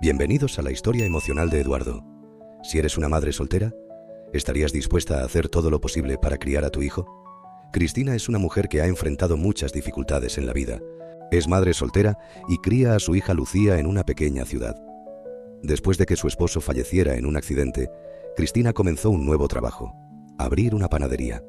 Bienvenidos a la historia emocional de Eduardo. Si eres una madre soltera, ¿estarías dispuesta a hacer todo lo posible para criar a tu hijo? Cristina es una mujer que ha enfrentado muchas dificultades en la vida. Es madre soltera y cría a su hija Lucía en una pequeña ciudad. Después de que su esposo falleciera en un accidente, Cristina comenzó un nuevo trabajo: abrir una panadería.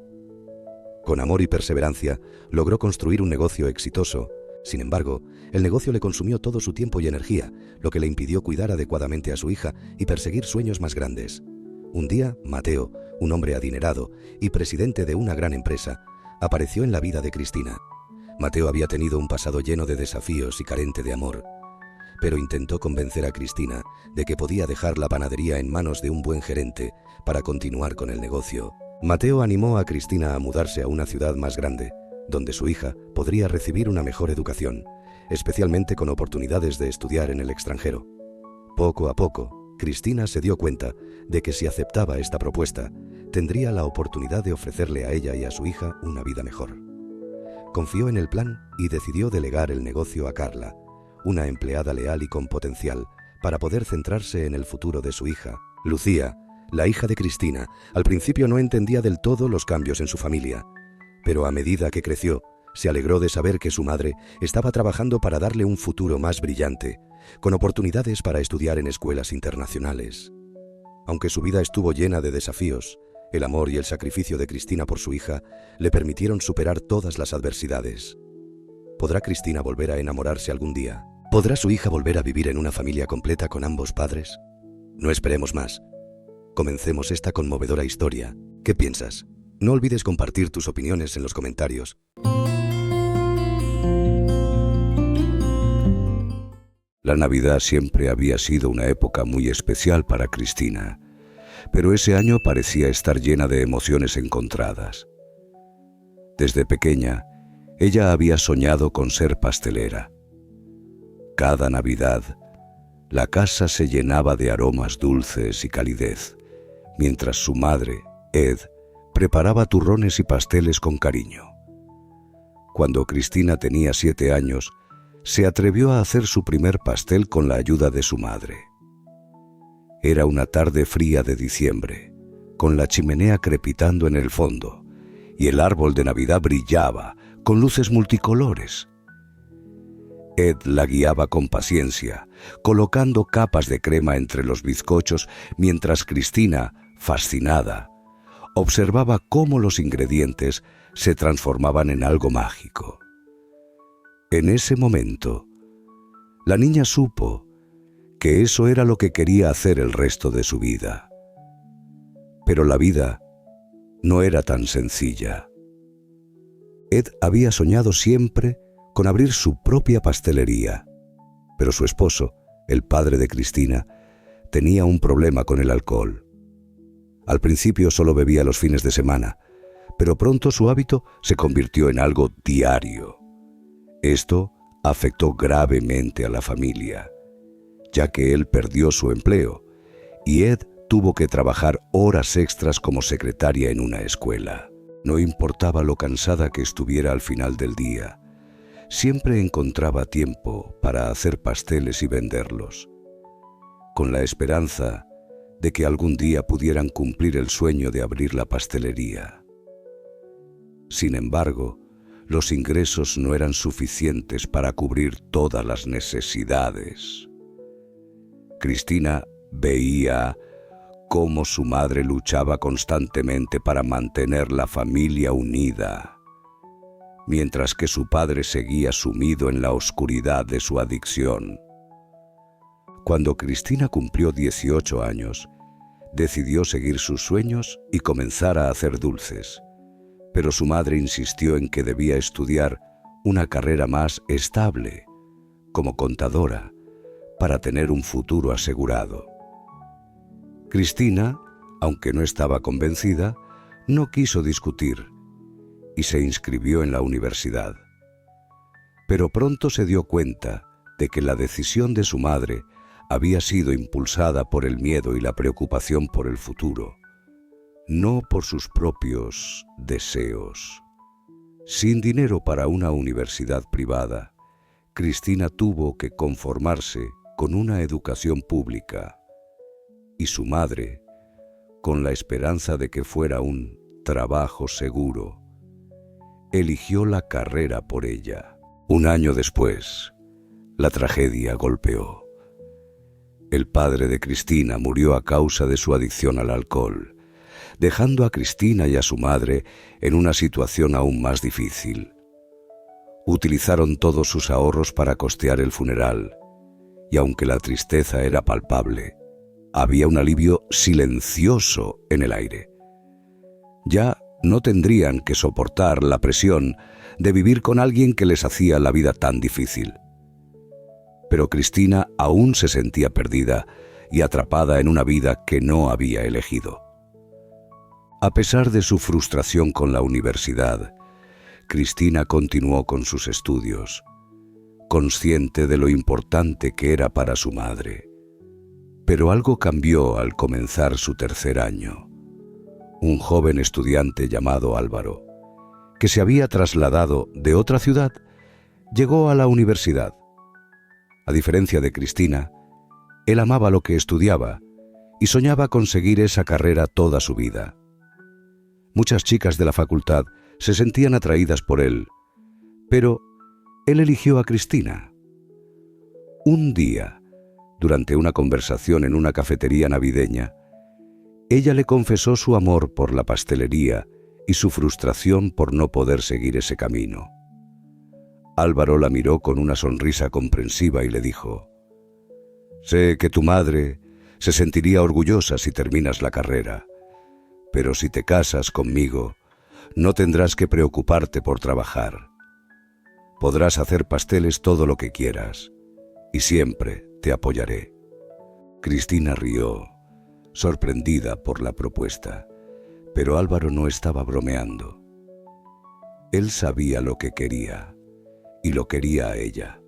Con amor y perseverancia, logró construir un negocio exitoso. Sin embargo, el negocio le consumió todo su tiempo y energía, lo que le impidió cuidar adecuadamente a su hija y perseguir sueños más grandes. Un día, Mateo, un hombre adinerado y presidente de una gran empresa, apareció en la vida de Cristina. Mateo había tenido un pasado lleno de desafíos y carente de amor, pero intentó convencer a Cristina de que podía dejar la panadería en manos de un buen gerente para continuar con el negocio. Mateo animó a Cristina a mudarse a una ciudad más grande, donde su hija podría recibir una mejor educación, especialmente con oportunidades de estudiar en el extranjero. Poco a poco, Cristina se dio cuenta de que si aceptaba esta propuesta, tendría la oportunidad de ofrecerle a ella y a su hija una vida mejor. Confió en el plan y decidió delegar el negocio a Carla, una empleada leal y con potencial, para poder centrarse en el futuro de su hija. Lucía, la hija de Cristina, al principio no entendía del todo los cambios en su familia, pero a medida que creció, se alegró de saber que su madre estaba trabajando para darle un futuro más brillante, con oportunidades para estudiar en escuelas internacionales. Aunque su vida estuvo llena de desafíos, el amor y el sacrificio de Cristina por su hija le permitieron superar todas las adversidades. ¿Podrá Cristina volver a enamorarse algún día? ¿Podrá su hija volver a vivir en una familia completa con ambos padres? No esperemos más. Comencemos esta conmovedora historia. ¿Qué piensas? No olvides compartir tus opiniones en los comentarios. La Navidad siempre había sido una época muy especial para Cristina, pero ese año parecía estar llena de emociones encontradas. Desde pequeña, ella había soñado con ser pastelera. Cada Navidad, la casa se llenaba de aromas dulces y calidez, mientras su madre, Ed, preparaba turrones y pasteles con cariño. Cuando Cristina tenía 7 años, se atrevió a hacer su primer pastel con la ayuda de su madre. Era una tarde fría de diciembre, con la chimenea crepitando en el fondo, y el árbol de Navidad brillaba con luces multicolores. Ed la guiaba con paciencia, colocando capas de crema entre los bizcochos, mientras Cristina, fascinada, observaba cómo los ingredientes se transformaban en algo mágico. En ese momento, la niña supo que eso era lo que quería hacer el resto de su vida. Pero la vida no era tan sencilla. Ed había soñado siempre con abrir su propia pastelería, pero su esposo, el padre de Cristina, tenía un problema con el alcohol. Al principio solo bebía los fines de semana, pero pronto su hábito se convirtió en algo diario. Esto afectó gravemente a la familia, ya que él perdió su empleo y Ed tuvo que trabajar horas extras como secretaria en una escuela. No importaba lo cansada que estuviera al final del día, siempre encontraba tiempo para hacer pasteles y venderlos, con la esperanza de que algún día pudieran cumplir el sueño de abrir la pastelería. Sin embargo, los ingresos no eran suficientes para cubrir todas las necesidades. Cristina veía cómo su madre luchaba constantemente para mantener la familia unida, mientras que su padre seguía sumido en la oscuridad de su adicción. Cuando Cristina cumplió 18 años, decidió seguir sus sueños y comenzar a hacer dulces, pero su madre insistió en que debía estudiar una carrera más estable, como contadora, para tener un futuro asegurado. Cristina, aunque no estaba convencida, no quiso discutir y se inscribió en la universidad. Pero pronto se dio cuenta de que la decisión de su madre había sido impulsada por el miedo y la preocupación por el futuro, no por sus propios deseos. Sin dinero para una universidad privada, Cristina tuvo que conformarse con una educación pública y su madre con la esperanza de que fuera un trabajo seguro, eligió la carrera por ella. Un año después, la tragedia golpeó. El padre de Cristina murió a causa de su adicción al alcohol, dejando a Cristina y a su madre en una situación aún más difícil. Utilizaron todos sus ahorros para costear el funeral, y aunque la tristeza era palpable, había un alivio silencioso en el aire. Ya no tendrían que soportar la presión de vivir con alguien que les hacía la vida tan difícil. Pero Cristina aún se sentía perdida y atrapada en una vida que no había elegido. A pesar de su frustración con la universidad, Cristina continuó con sus estudios, consciente de lo importante que era para su madre. Pero algo cambió al comenzar su tercer año. Un joven estudiante llamado Álvaro, que se había trasladado de otra ciudad, llegó a la universidad. A diferencia de Cristina, él amaba lo que estudiaba y soñaba con seguir esa carrera toda su vida. Muchas chicas de la facultad se sentían atraídas por él, pero él eligió a Cristina. Un día, durante una conversación en una cafetería navideña, ella le confesó su amor por la pastelería y su frustración por no poder seguir ese camino. Álvaro la miró con una sonrisa comprensiva y le dijo: «Sé que tu madre se sentiría orgullosa si terminas la carrera, pero si te casas conmigo, no tendrás que preocuparte por trabajar. Podrás hacer pasteles todo lo que quieras, y siempre te apoyaré». Cristina rió, sorprendida por la propuesta, pero Álvaro no estaba bromeando. Él sabía lo que quería, y lo quería a ella.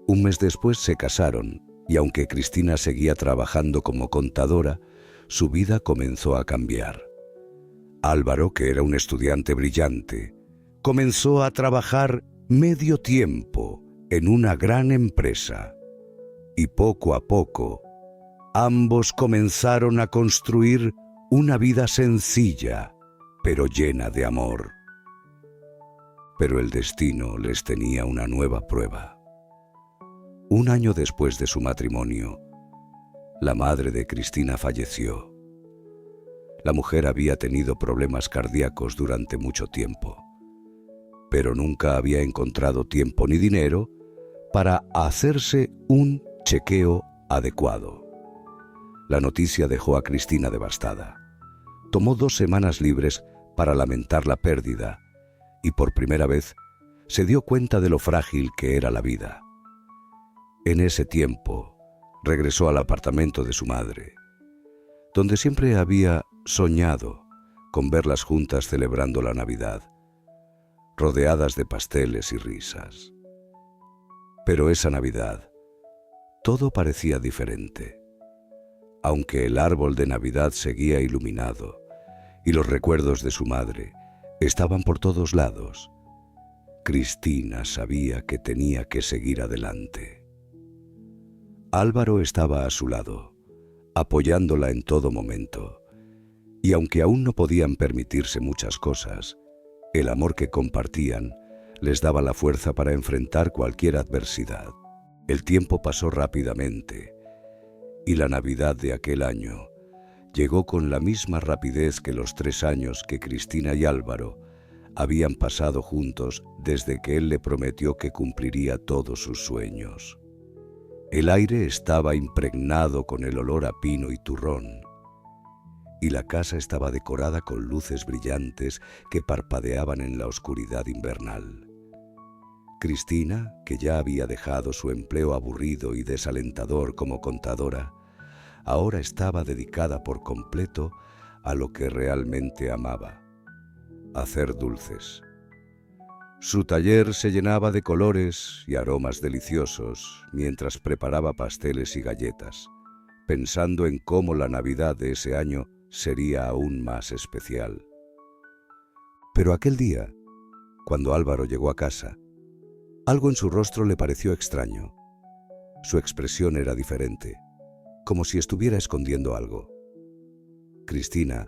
Un mes después se casaron, y aunque Cristina seguía trabajando como contadora, su vida comenzó a cambiar. Álvaro, que era un estudiante brillante, comenzó a trabajar medio tiempo en una gran empresa, y poco a poco ambos comenzaron a construir una vida sencilla, pero llena de amor. Pero el destino les tenía una nueva prueba. Un año después de su matrimonio, la madre de Cristina falleció. La mujer había tenido problemas cardíacos durante mucho tiempo, pero nunca había encontrado tiempo ni dinero para hacerse un chequeo adecuado. La noticia dejó a Cristina devastada. Tomó 2 semanas libres para lamentar la pérdida y por primera vez se dio cuenta de lo frágil que era la vida. En ese tiempo regresó al apartamento de su madre, donde siempre había soñado con verlas juntas celebrando la Navidad, rodeadas de pasteles y risas. Pero esa Navidad, todo parecía diferente. Aunque el árbol de Navidad seguía iluminado y los recuerdos de su madre estaban por todos lados, Cristina sabía que tenía que seguir adelante. Álvaro estaba a su lado, apoyándola en todo momento, y aunque aún no podían permitirse muchas cosas, el amor que compartían les daba la fuerza para enfrentar cualquier adversidad. El tiempo pasó rápidamente, y la Navidad de aquel año llegó con la misma rapidez que los 3 años que Cristina y Álvaro habían pasado juntos desde que él le prometió que cumpliría todos sus sueños. El aire estaba impregnado con el olor a pino y turrón, y la casa estaba decorada con luces brillantes que parpadeaban en la oscuridad invernal. Cristina, que ya había dejado su empleo aburrido y desalentador como contadora, ahora estaba dedicada por completo a lo que realmente amaba: hacer dulces. Su taller se llenaba de colores y aromas deliciosos mientras preparaba pasteles y galletas, pensando en cómo la Navidad de ese año sería aún más especial. Pero aquel día, cuando Álvaro llegó a casa, algo en su rostro le pareció extraño. Su expresión era diferente, como si estuviera escondiendo algo. Cristina,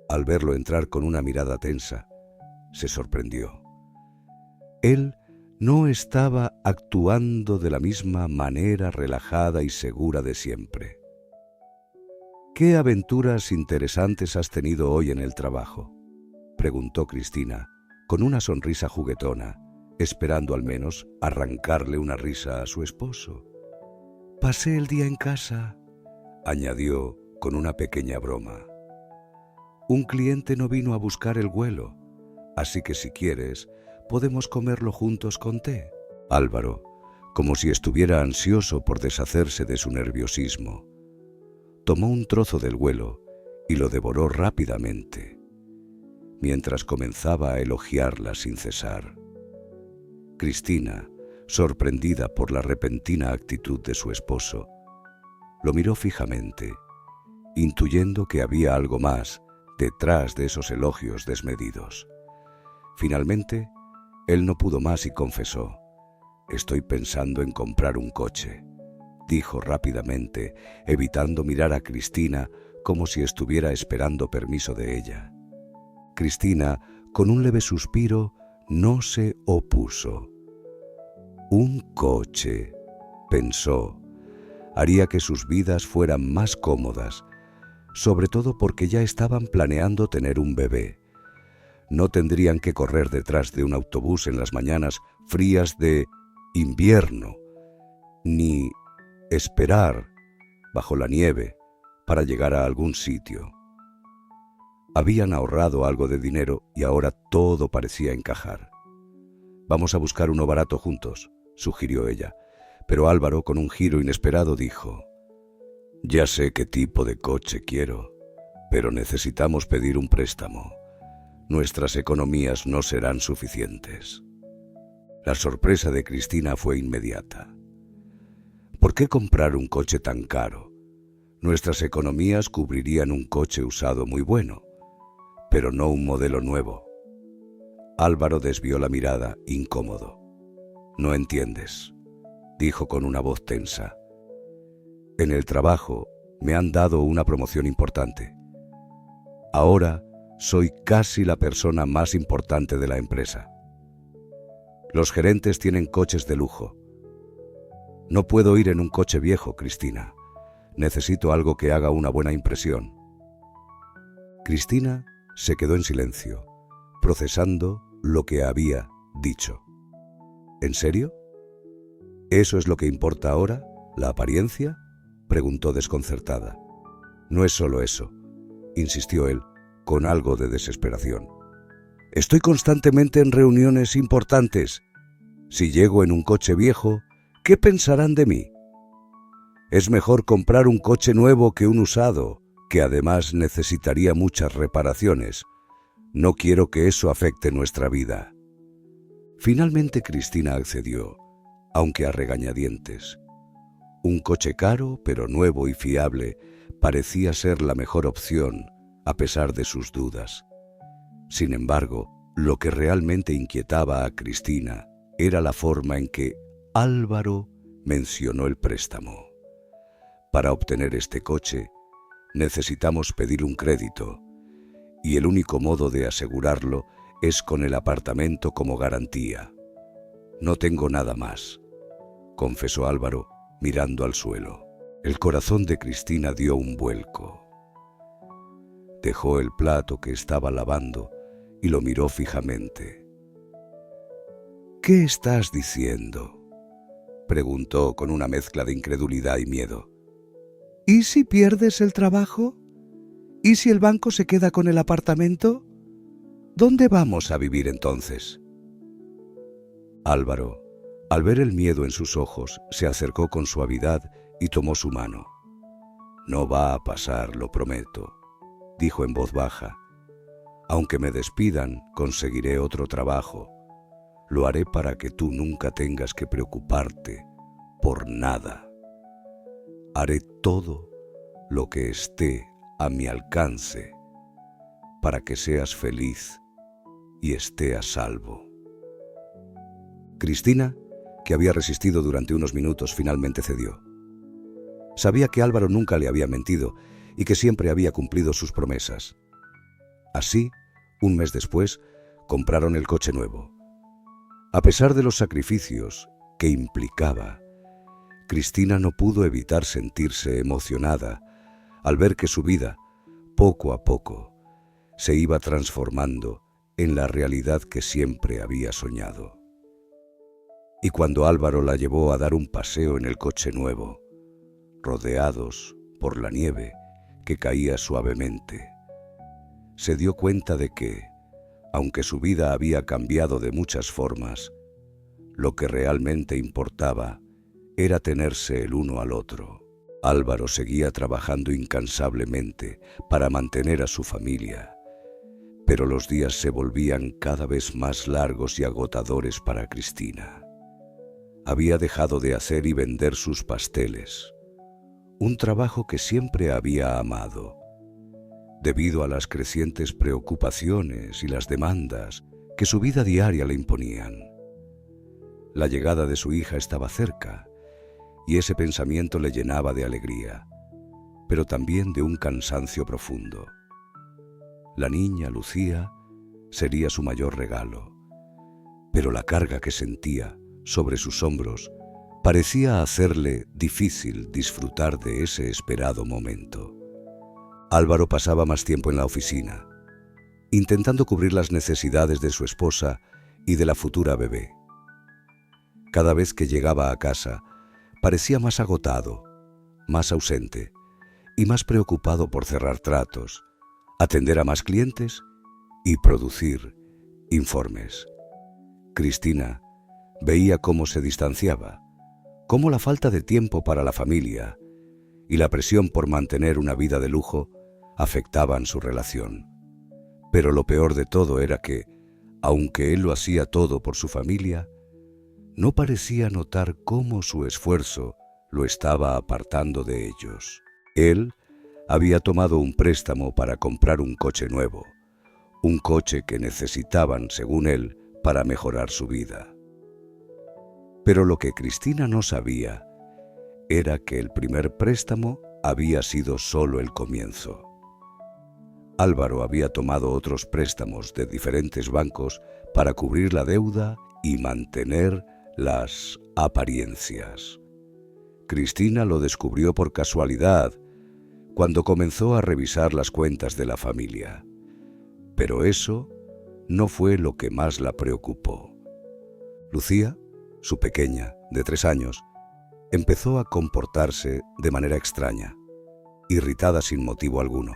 al verlo entrar con una mirada tensa, se sorprendió. Él no estaba actuando de la misma manera relajada y segura de siempre. ¿Qué aventuras interesantes has tenido hoy en el trabajo?, preguntó Cristina, con una sonrisa juguetona, esperando al menos arrancarle una risa a su esposo. «Pasé el día en casa», añadió con una pequeña broma. «Un cliente no vino a buscar el vuelo, así que si quieres, podemos comerlo juntos con té». Álvaro, como si estuviera ansioso por deshacerse de su nerviosismo, tomó un trozo del vuelo y lo devoró rápidamente, mientras comenzaba a elogiarla sin cesar. Cristina, sorprendida por la repentina actitud de su esposo, lo miró fijamente, intuyendo que había algo más detrás de esos elogios desmedidos. Finalmente, él no pudo más y confesó: «Estoy pensando en comprar un coche», dijo rápidamente, evitando mirar a Cristina como si estuviera esperando permiso de ella. Cristina, con un leve suspiro, no se opuso. Un coche, pensó, haría que sus vidas fueran más cómodas, sobre todo porque ya estaban planeando tener un bebé. No tendrían que correr detrás de un autobús en las mañanas frías de invierno, ni esperar bajo la nieve para llegar a algún sitio. Habían ahorrado algo de dinero y ahora todo parecía encajar. «Vamos a buscar uno barato juntos», sugirió ella, pero Álvaro, con un giro inesperado, dijo: «Ya sé qué tipo de coche quiero, pero necesitamos pedir un préstamo. Nuestras economías no serán suficientes». La sorpresa de Cristina fue inmediata. ¿Por qué comprar un coche tan caro? Nuestras economías cubrirían un coche usado muy bueno, pero no un modelo nuevo. Álvaro desvió la mirada, incómodo. «No entiendes», dijo con una voz tensa. «En el trabajo me han dado una promoción importante. Ahora soy casi la persona más importante de la empresa. Los gerentes tienen coches de lujo. No puedo ir en un coche viejo, Cristina. Necesito algo que haga una buena impresión». Cristina se quedó en silencio, procesando lo que había dicho. «¿En serio? ¿Eso es lo que importa ahora? ¿La apariencia?», preguntó desconcertada. «No es solo eso», insistió él, con algo de desesperación. «Estoy constantemente en reuniones importantes. Si llego en un coche viejo, ¿qué pensarán de mí? Es mejor comprar un coche nuevo que un usado, que además necesitaría muchas reparaciones. No quiero que eso afecte nuestra vida». Finalmente Cristina accedió, aunque a regañadientes. Un coche caro, pero nuevo y fiable, parecía ser la mejor opción, a pesar de sus dudas. Sin embargo, lo que realmente inquietaba a Cristina era la forma en que Álvaro mencionó el préstamo. «Para obtener este coche, necesitamos pedir un crédito, y el único modo de asegurarlo es con el apartamento como garantía. No tengo nada más», confesó Álvaro, mirando al suelo. El corazón de Cristina dio un vuelco. Dejó el plato que estaba lavando y lo miró fijamente. «¿Qué estás diciendo?», preguntó con una mezcla de incredulidad y miedo. «¿Y si pierdes el trabajo? ¿Y si el banco se queda con el apartamento? ¿Dónde vamos a vivir entonces?». Álvaro, al ver el miedo en sus ojos, se acercó con suavidad y tomó su mano. «No va a pasar, lo prometo», dijo en voz baja. «Aunque me despidan, conseguiré otro trabajo. Lo haré para que tú nunca tengas que preocuparte por nada. Haré todo lo que esté a mi alcance para que seas feliz y esté a salvo». Cristina que había resistido durante unos minutos, finalmente cedió. Sabía que Álvaro nunca le había mentido y que siempre había cumplido sus promesas. Así, un mes después, compraron el coche nuevo. A pesar de los sacrificios que implicaba, Cristina no pudo evitar sentirse emocionada al ver que su vida, poco a poco, se iba transformando en la realidad que siempre había soñado. Y cuando Álvaro la llevó a dar un paseo en el coche nuevo, rodeados por la nieve que caía suavemente, se dio cuenta de que, aunque su vida había cambiado de muchas formas, lo que realmente importaba era tenerse el uno al otro. Álvaro seguía trabajando incansablemente para mantener a su familia, pero los días se volvían cada vez más largos y agotadores para Cristina. Había dejado de hacer y vender sus pasteles, un trabajo que siempre había amado, debido a las crecientes preocupaciones y las demandas que su vida diaria le imponían. La llegada de su hija estaba cerca, y ese pensamiento le llenaba de alegría, pero también de un cansancio profundo. La niña, Lucía, sería su mayor regalo, pero la carga que sentía sobre sus hombros parecía hacerle difícil disfrutar de ese esperado momento. Álvaro pasaba más tiempo en la oficina, intentando cubrir las necesidades de su esposa y de la futura bebé. Cada vez que llegaba a casa, parecía más agotado, más ausente y más preocupado por cerrar tratos, atender a más clientes y producir informes. Cristina veía cómo se distanciaba, cómo la falta de tiempo para la familia y la presión por mantener una vida de lujo afectaban su relación. Pero lo peor de todo era que, aunque él lo hacía todo por su familia, no parecía notar cómo su esfuerzo lo estaba apartando de ellos. Él había tomado un préstamo para comprar un coche nuevo, un coche que necesitaban, según él, para mejorar su vida. Pero lo que Cristina no sabía era que el primer préstamo había sido solo el comienzo. Álvaro había tomado otros préstamos de diferentes bancos para cubrir la deuda y mantener las apariencias. Cristina lo descubrió por casualidad cuando comenzó a revisar las cuentas de la familia. Pero eso no fue lo que más la preocupó. Lucía, su pequeña, de 3 años, empezó a comportarse de manera extraña, irritada sin motivo alguno.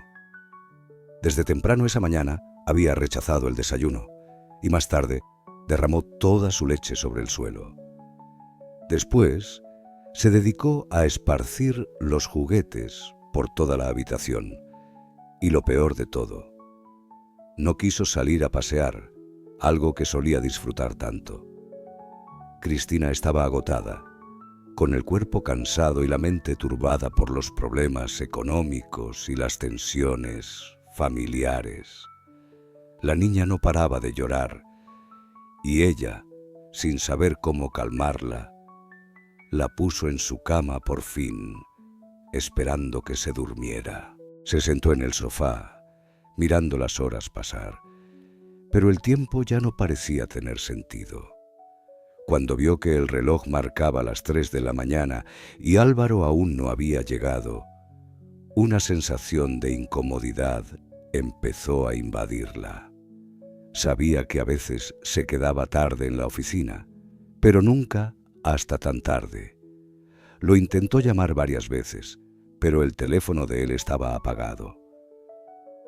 Desde temprano esa mañana había rechazado el desayuno y más tarde derramó toda su leche sobre el suelo. Después, se dedicó a esparcir los juguetes por toda la habitación. Y lo peor de todo, no quiso salir a pasear, algo que solía disfrutar tanto. Cristina estaba agotada, con el cuerpo cansado y la mente turbada por los problemas económicos y las tensiones familiares. La niña no paraba de llorar, y ella, sin saber cómo calmarla, la puso en su cama por fin, esperando que se durmiera. Se sentó en el sofá, mirando las horas pasar, pero el tiempo ya no parecía tener sentido. Cuando vio que el reloj marcaba las 3 de la mañana y Álvaro aún no había llegado, una sensación de incomodidad empezó a invadirla. Sabía que a veces se quedaba tarde en la oficina, pero nunca hasta tan tarde. Lo intentó llamar varias veces, pero el teléfono de él estaba apagado.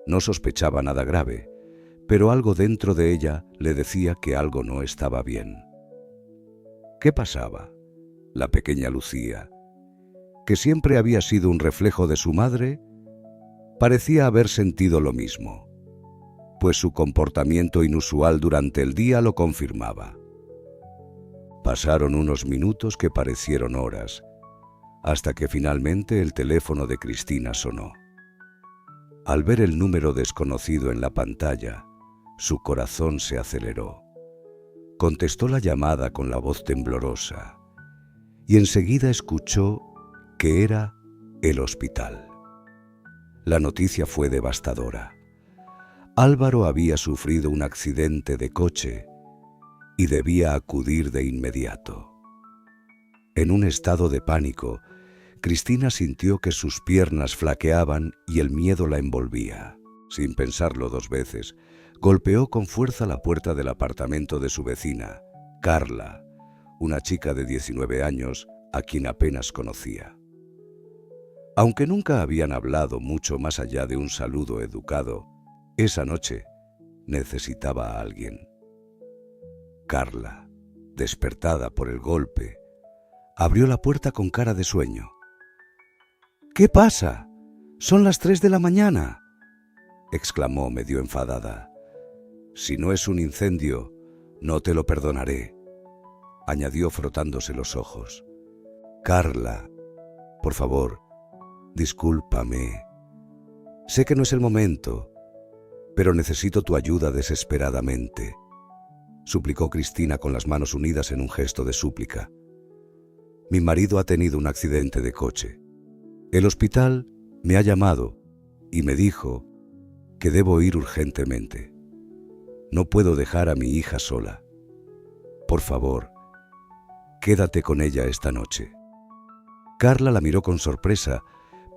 No sospechaba nada grave, pero algo dentro de ella le decía que algo no estaba bien. ¿Qué pasaba? La pequeña Lucía, que siempre había sido un reflejo de su madre, parecía haber sentido lo mismo, pues su comportamiento inusual durante el día lo confirmaba. Pasaron unos minutos que parecieron horas, hasta que finalmente el teléfono de Cristina sonó. Al ver el número desconocido en la pantalla, su corazón se aceleró. Contestó la llamada con la voz temblorosa y enseguida escuchó que era el hospital. La noticia fue devastadora. Álvaro había sufrido un accidente de coche y debía acudir de inmediato. En un estado de pánico, Cristina sintió que sus piernas flaqueaban y el miedo la envolvía. Sin pensarlo 2 veces, golpeó con fuerza la puerta del apartamento de su vecina, Carla, una chica de 19 años a quien apenas conocía. Aunque nunca habían hablado mucho más allá de un saludo educado, esa noche necesitaba a alguien. Carla, despertada por el golpe, abrió la puerta con cara de sueño. «¿Qué pasa? Son las 3 de la mañana», exclamó medio enfadada. «Si no es un incendio, no te lo perdonaré», añadió frotándose los ojos. «Carla, por favor, discúlpame. Sé que no es el momento, pero necesito tu ayuda desesperadamente», suplicó Cristina con las manos unidas en un gesto de súplica. «Mi marido ha tenido un accidente de coche. El hospital me ha llamado y me dijo que debo ir urgentemente. No puedo dejar a mi hija sola. Por favor, quédate con ella esta noche». Carla la miró con sorpresa,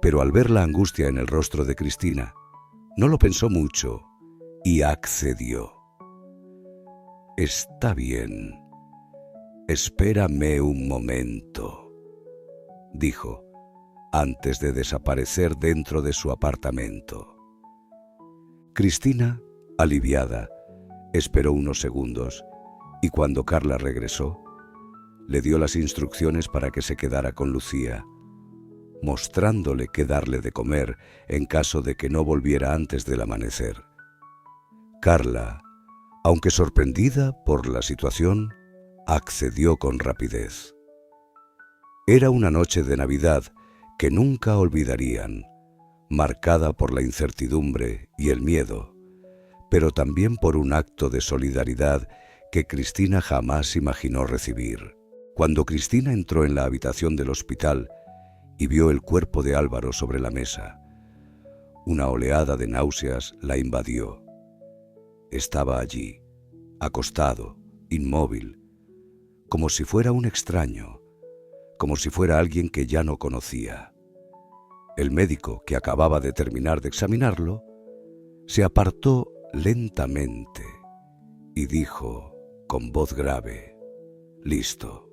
pero al ver la angustia en el rostro de Cristina, no lo pensó mucho y accedió. «Está bien. Espérame un momento», dijo, antes de desaparecer dentro de su apartamento. Cristina, aliviada, esperó unos segundos y cuando Carla regresó, le dio las instrucciones para que se quedara con Lucía, mostrándole qué darle de comer en caso de que no volviera antes del amanecer. Carla, aunque sorprendida por la situación, accedió con rapidez. Era una noche de Navidad que nunca olvidarían, marcada por la incertidumbre y el miedo, pero también por un acto de solidaridad que Cristina jamás imaginó recibir. Cuando Cristina entró en la habitación del hospital y vio el cuerpo de Álvaro sobre la mesa, una oleada de náuseas la invadió. Estaba allí, acostado, inmóvil, como si fuera un extraño, como si fuera alguien que ya no conocía. El médico, que acababa de terminar de examinarlo, se apartó lentamente y dijo con voz grave: «Listo».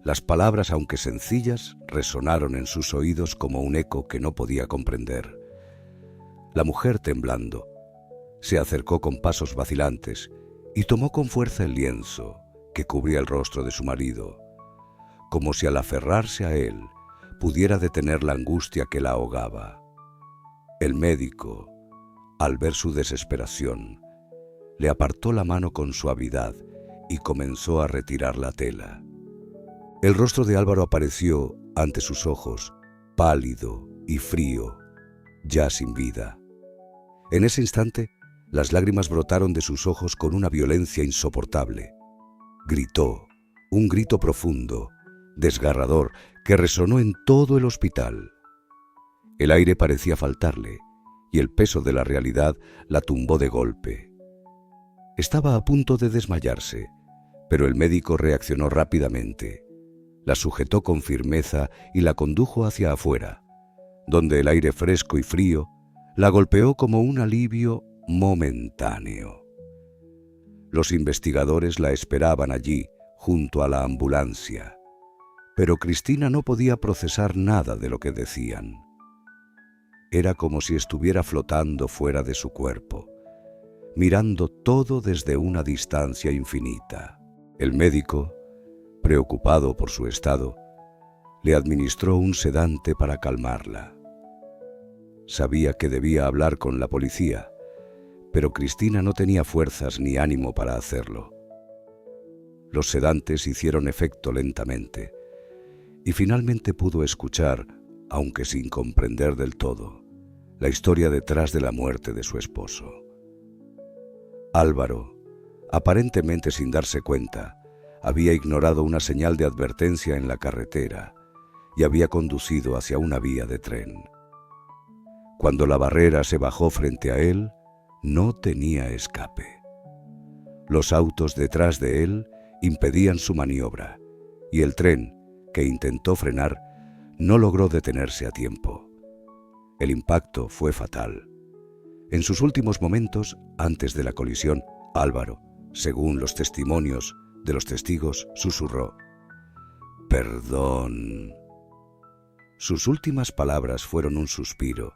Las palabras, aunque sencillas, resonaron en sus oídos como un eco que no podía comprender. La mujer, temblando, se acercó con pasos vacilantes y tomó con fuerza el lienzo que cubría el rostro de su marido, como si al aferrarse a él pudiera detener la angustia que la ahogaba. El médico, al ver su desesperación, le apartó la mano con suavidad y comenzó a retirar la tela. El rostro de Álvaro apareció ante sus ojos, pálido y frío, ya sin vida. En ese instante, las lágrimas brotaron de sus ojos con una violencia insoportable. Gritó, un grito profundo, desgarrador, que resonó en todo el hospital. El aire parecía faltarle, y el peso de la realidad la tumbó de golpe. Estaba a punto de desmayarse, pero el médico reaccionó rápidamente. La sujetó con firmeza y la condujo hacia afuera, donde el aire fresco y frío la golpeó como un alivio momentáneo. Los investigadores la esperaban allí, junto a la ambulancia, pero Cristina no podía procesar nada de lo que decían. Era como si estuviera flotando fuera de su cuerpo, mirando todo desde una distancia infinita. El médico, preocupado por su estado, le administró un sedante para calmarla. Sabía que debía hablar con la policía, pero Cristina no tenía fuerzas ni ánimo para hacerlo. Los sedantes hicieron efecto lentamente, y finalmente pudo escuchar, aunque sin comprender del todo, la historia detrás de la muerte de su esposo. Álvaro Aparentemente sin darse cuenta, había ignorado una señal de advertencia en la carretera y había conducido hacia una vía de tren. Cuando la barrera se bajó frente a él, no tenía escape. Los autos detrás de él impedían su maniobra y el tren, que intentó frenar, no logró detenerse a tiempo. El impacto fue fatal. En sus últimos momentos, antes de la colisión, Álvaro, según los testimonios de los testigos, susurró: «Perdón». Sus últimas palabras fueron un suspiro,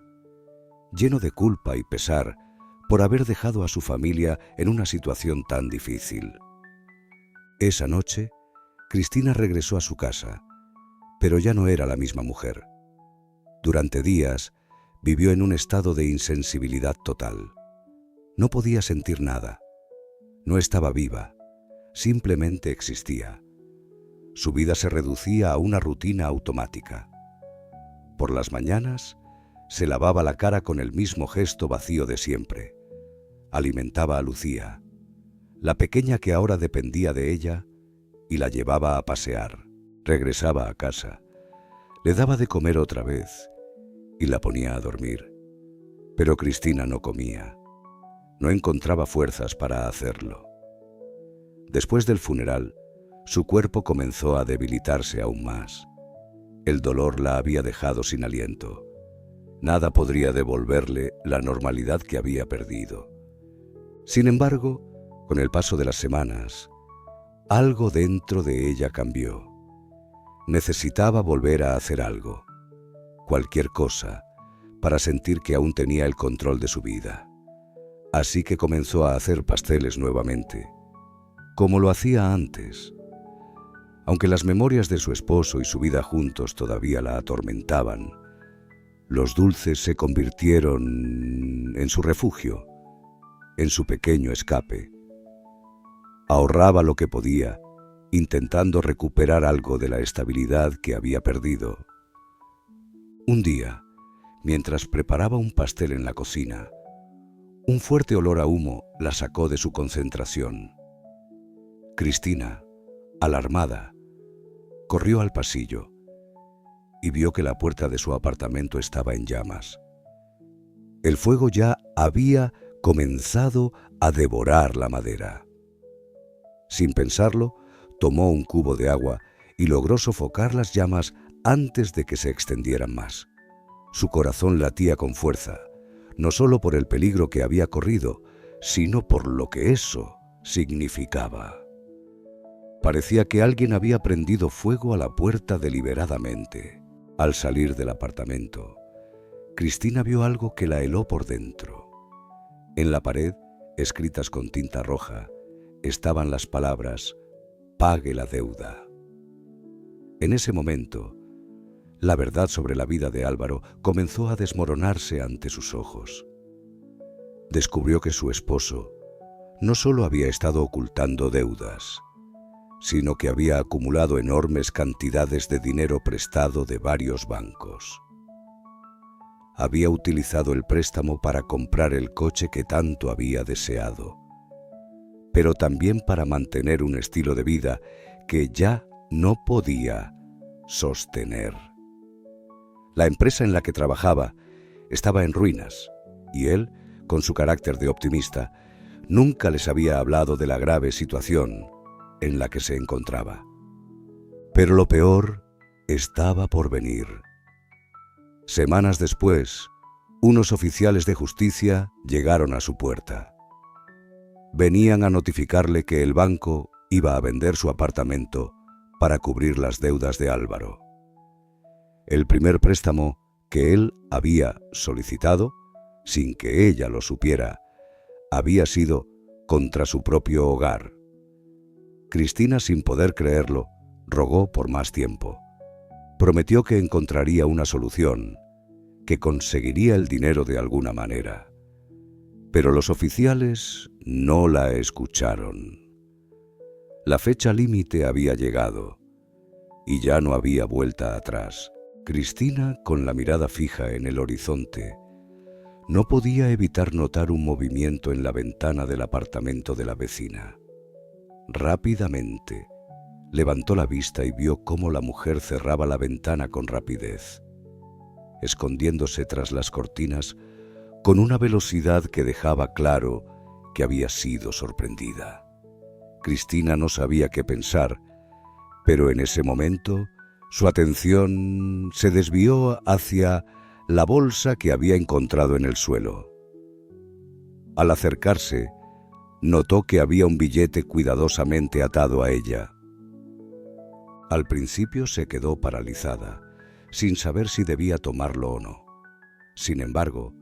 lleno de culpa y pesar por haber dejado a su familia en una situación tan difícil. Esa noche, Cristina regresó a su casa, pero ya no era la misma mujer. Durante días, vivió en un estado de insensibilidad total. No podía sentir nada. No estaba viva, simplemente existía. Su vida se reducía a una rutina automática. Por las mañanas, se lavaba la cara con el mismo gesto vacío de siempre. Alimentaba a Lucía, la pequeña que ahora dependía de ella, y la llevaba a pasear. Regresaba a casa, le daba de comer otra vez y la ponía a dormir. Pero Cristina no comía. No encontraba fuerzas para hacerlo. Después del funeral, su cuerpo comenzó a debilitarse aún más. El dolor la había dejado sin aliento. Nada podría devolverle la normalidad que había perdido. Sin embargo, con el paso de las semanas, algo dentro de ella cambió. Necesitaba volver a hacer algo, cualquier cosa, para sentir que aún tenía el control de su vida. Así que comenzó a hacer pasteles nuevamente, como lo hacía antes. Aunque las memorias de su esposo y su vida juntos todavía la atormentaban, los dulces se convirtieron en su refugio, en su pequeño escape. Ahorraba lo que podía, intentando recuperar algo de la estabilidad que había perdido. Un día, mientras preparaba un pastel en la cocina, un fuerte olor a humo la sacó de su concentración. Cristina, alarmada, corrió al pasillo y vio que la puerta de su apartamento estaba en llamas. El fuego ya había comenzado a devorar la madera. Sin pensarlo, tomó un cubo de agua y logró sofocar las llamas antes de que se extendieran más. Su corazón latía con fuerza, no solo por el peligro que había corrido, sino por lo que eso significaba. Parecía que alguien había prendido fuego a la puerta deliberadamente. Al salir del apartamento, Cristina vio algo que la heló por dentro. En la pared, escritas con tinta roja, estaban las palabras: «Pague la deuda». En ese momento, la verdad sobre la vida de Álvaro comenzó a desmoronarse ante sus ojos. Descubrió que su esposo no solo había estado ocultando deudas, sino que había acumulado enormes cantidades de dinero prestado de varios bancos. Había utilizado el préstamo para comprar el coche que tanto había deseado, pero también para mantener un estilo de vida que ya no podía sostener. La empresa en la que trabajaba estaba en ruinas y él, con su carácter de optimista, nunca les había hablado de la grave situación en la que se encontraba. Pero lo peor estaba por venir. Semanas después, unos oficiales de justicia llegaron a su puerta. Venían a notificarle que el banco iba a vender su apartamento para cubrir las deudas de Álvaro. El primer préstamo que él había solicitado, sin que ella lo supiera, había sido contra su propio hogar. Cristina, sin poder creerlo, rogó por más tiempo. Prometió que encontraría una solución, que conseguiría el dinero de alguna manera. Pero los oficiales no la escucharon. La fecha límite había llegado y ya no había vuelta atrás. Cristina, con la mirada fija en el horizonte, no podía evitar notar un movimiento en la ventana del apartamento de la vecina. Rápidamente, levantó la vista y vio cómo la mujer cerraba la ventana con rapidez, escondiéndose tras las cortinas con una velocidad que dejaba claro que había sido sorprendida. Cristina no sabía qué pensar, pero en ese momento su atención se desvió hacia la bolsa que había encontrado en el suelo. Al acercarse, notó que había un billete cuidadosamente atado a ella. Al principio se quedó paralizada, sin saber si debía tomarlo o no. Sin embargo,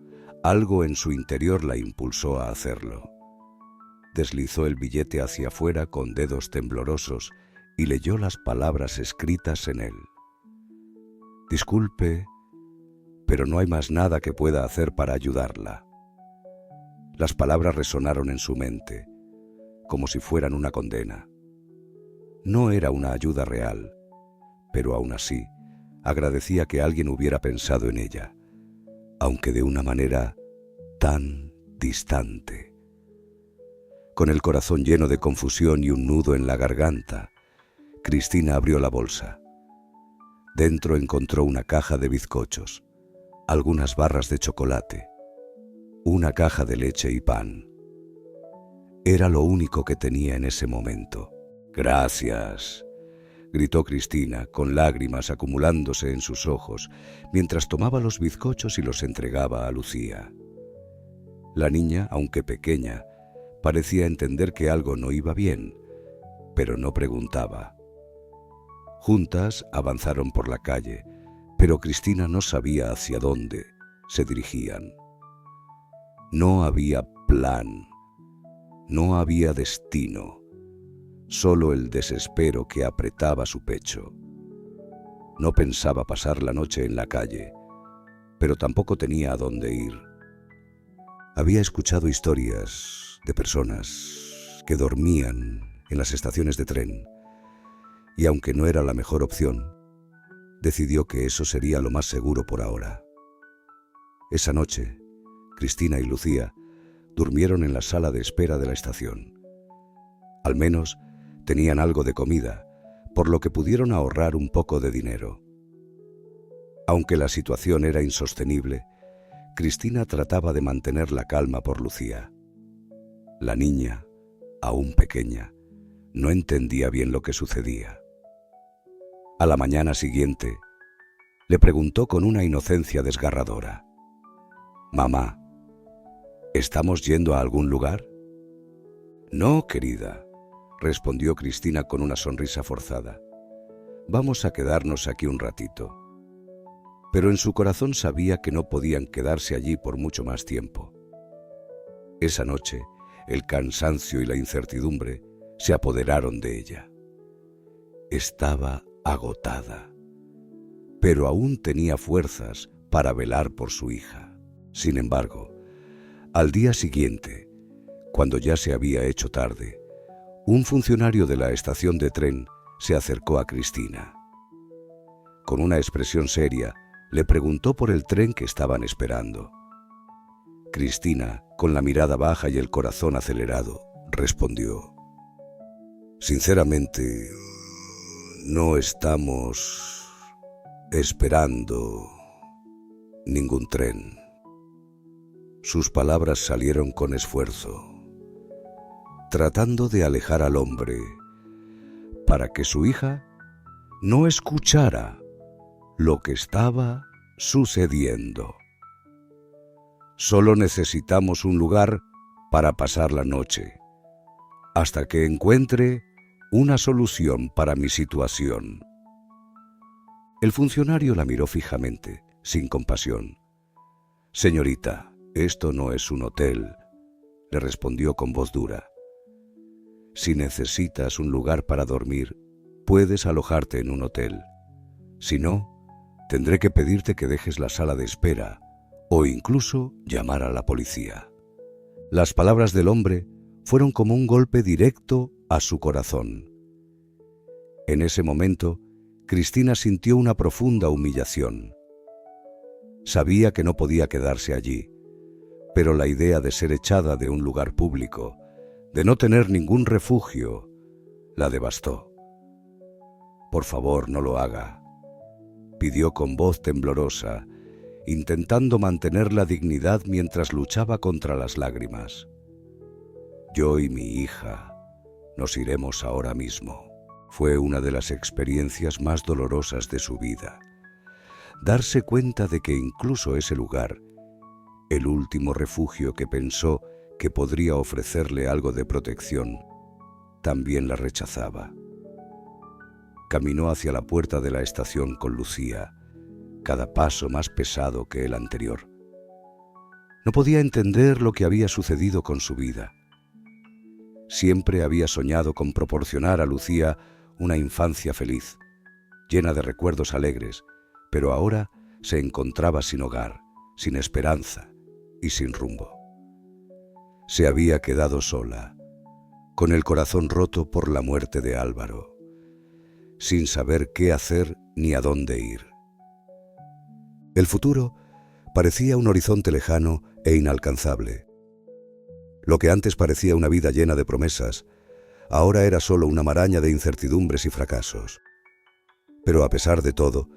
algo en su interior la impulsó a hacerlo. Deslizó el billete hacia afuera con dedos temblorosos y leyó las palabras escritas en él. «Disculpe, pero no hay más nada que pueda hacer para ayudarla». Las palabras resonaron en su mente, como si fueran una condena. No era una ayuda real, pero aún así agradecía que alguien hubiera pensado en ella, aunque de una manera tan distante. Con el corazón lleno de confusión y un nudo en la garganta, Cristina abrió la bolsa. Dentro encontró una caja de bizcochos, algunas barras de chocolate, una caja de leche y pan. Era lo único que tenía en ese momento. «Gracias», gritó Cristina, con lágrimas acumulándose en sus ojos, mientras tomaba los bizcochos y los entregaba a Lucía. La niña, aunque pequeña, parecía entender que algo no iba bien, pero no preguntaba. Juntas avanzaron por la calle, pero Cristina no sabía hacia dónde se dirigían. No había plan, no había destino, solo el desespero que apretaba su pecho. No pensaba pasar la noche en la calle, pero tampoco tenía a dónde ir. Había escuchado historias de personas que dormían en las estaciones de tren, y aunque no era la mejor opción, decidió que eso sería lo más seguro por ahora. Esa noche, Cristina y Lucía durmieron en la sala de espera de la estación. Al menos tenían algo de comida, por lo que pudieron ahorrar un poco de dinero. Aunque la situación era insostenible, Cristina trataba de mantener la calma por Lucía. La niña, aún pequeña, no entendía bien lo que sucedía. A la mañana siguiente, le preguntó con una inocencia desgarradora: «Mamá, ¿estamos yendo a algún lugar?» «No, querida», respondió Cristina con una sonrisa forzada. «Vamos a quedarnos aquí un ratito». Pero en su corazón sabía que no podían quedarse allí por mucho más tiempo. Esa noche, el cansancio y la incertidumbre se apoderaron de ella. Estaba agotada, pero aún tenía fuerzas para velar por su hija. Sin embargo, al día siguiente, cuando ya se había hecho tarde, un funcionario de la estación de tren se acercó a Cristina. Con una expresión seria, le preguntó por el tren que estaban esperando. Cristina, con la mirada baja y el corazón acelerado, respondió: «Sinceramente, no estamos esperando ningún tren». Sus palabras salieron con esfuerzo, tratando de alejar al hombre para que su hija no escuchara lo que estaba sucediendo. «Solo necesitamos un lugar para pasar la noche, hasta que encuentre una solución para mi situación». El funcionario la miró fijamente, sin compasión. «Señorita, esto no es un hotel», le respondió con voz dura. «Si necesitas un lugar para dormir, puedes alojarte en un hotel. Si no, tendré que pedirte que dejes la sala de espera o incluso llamar a la policía». Las palabras del hombre fueron como un golpe directo a su corazón. En ese momento, Cristina sintió una profunda humillación. Sabía que no podía quedarse allí, pero la idea de ser echada de un lugar público, de no tener ningún refugio, la devastó. «Por favor, no lo haga», pidió con voz temblorosa, intentando mantener la dignidad mientras luchaba contra las lágrimas. «Yo y mi hija nos iremos ahora mismo». Fue una de las experiencias más dolorosas de su vida. Darse cuenta de que incluso ese lugar, el último refugio que pensó que podría ofrecerle algo de protección, también la rechazaba. Caminó hacia la puerta de la estación con Lucía, cada paso más pesado que el anterior. No podía entender lo que había sucedido con su vida. Siempre había soñado con proporcionar a Lucía una infancia feliz, llena de recuerdos alegres, pero ahora se encontraba sin hogar, sin esperanza y sin rumbo. Se había quedado sola, con el corazón roto por la muerte de Álvaro, sin saber qué hacer ni a dónde ir. El futuro parecía un horizonte lejano e inalcanzable. Lo que antes parecía una vida llena de promesas, ahora era solo una maraña de incertidumbres y fracasos. Pero a pesar de todo,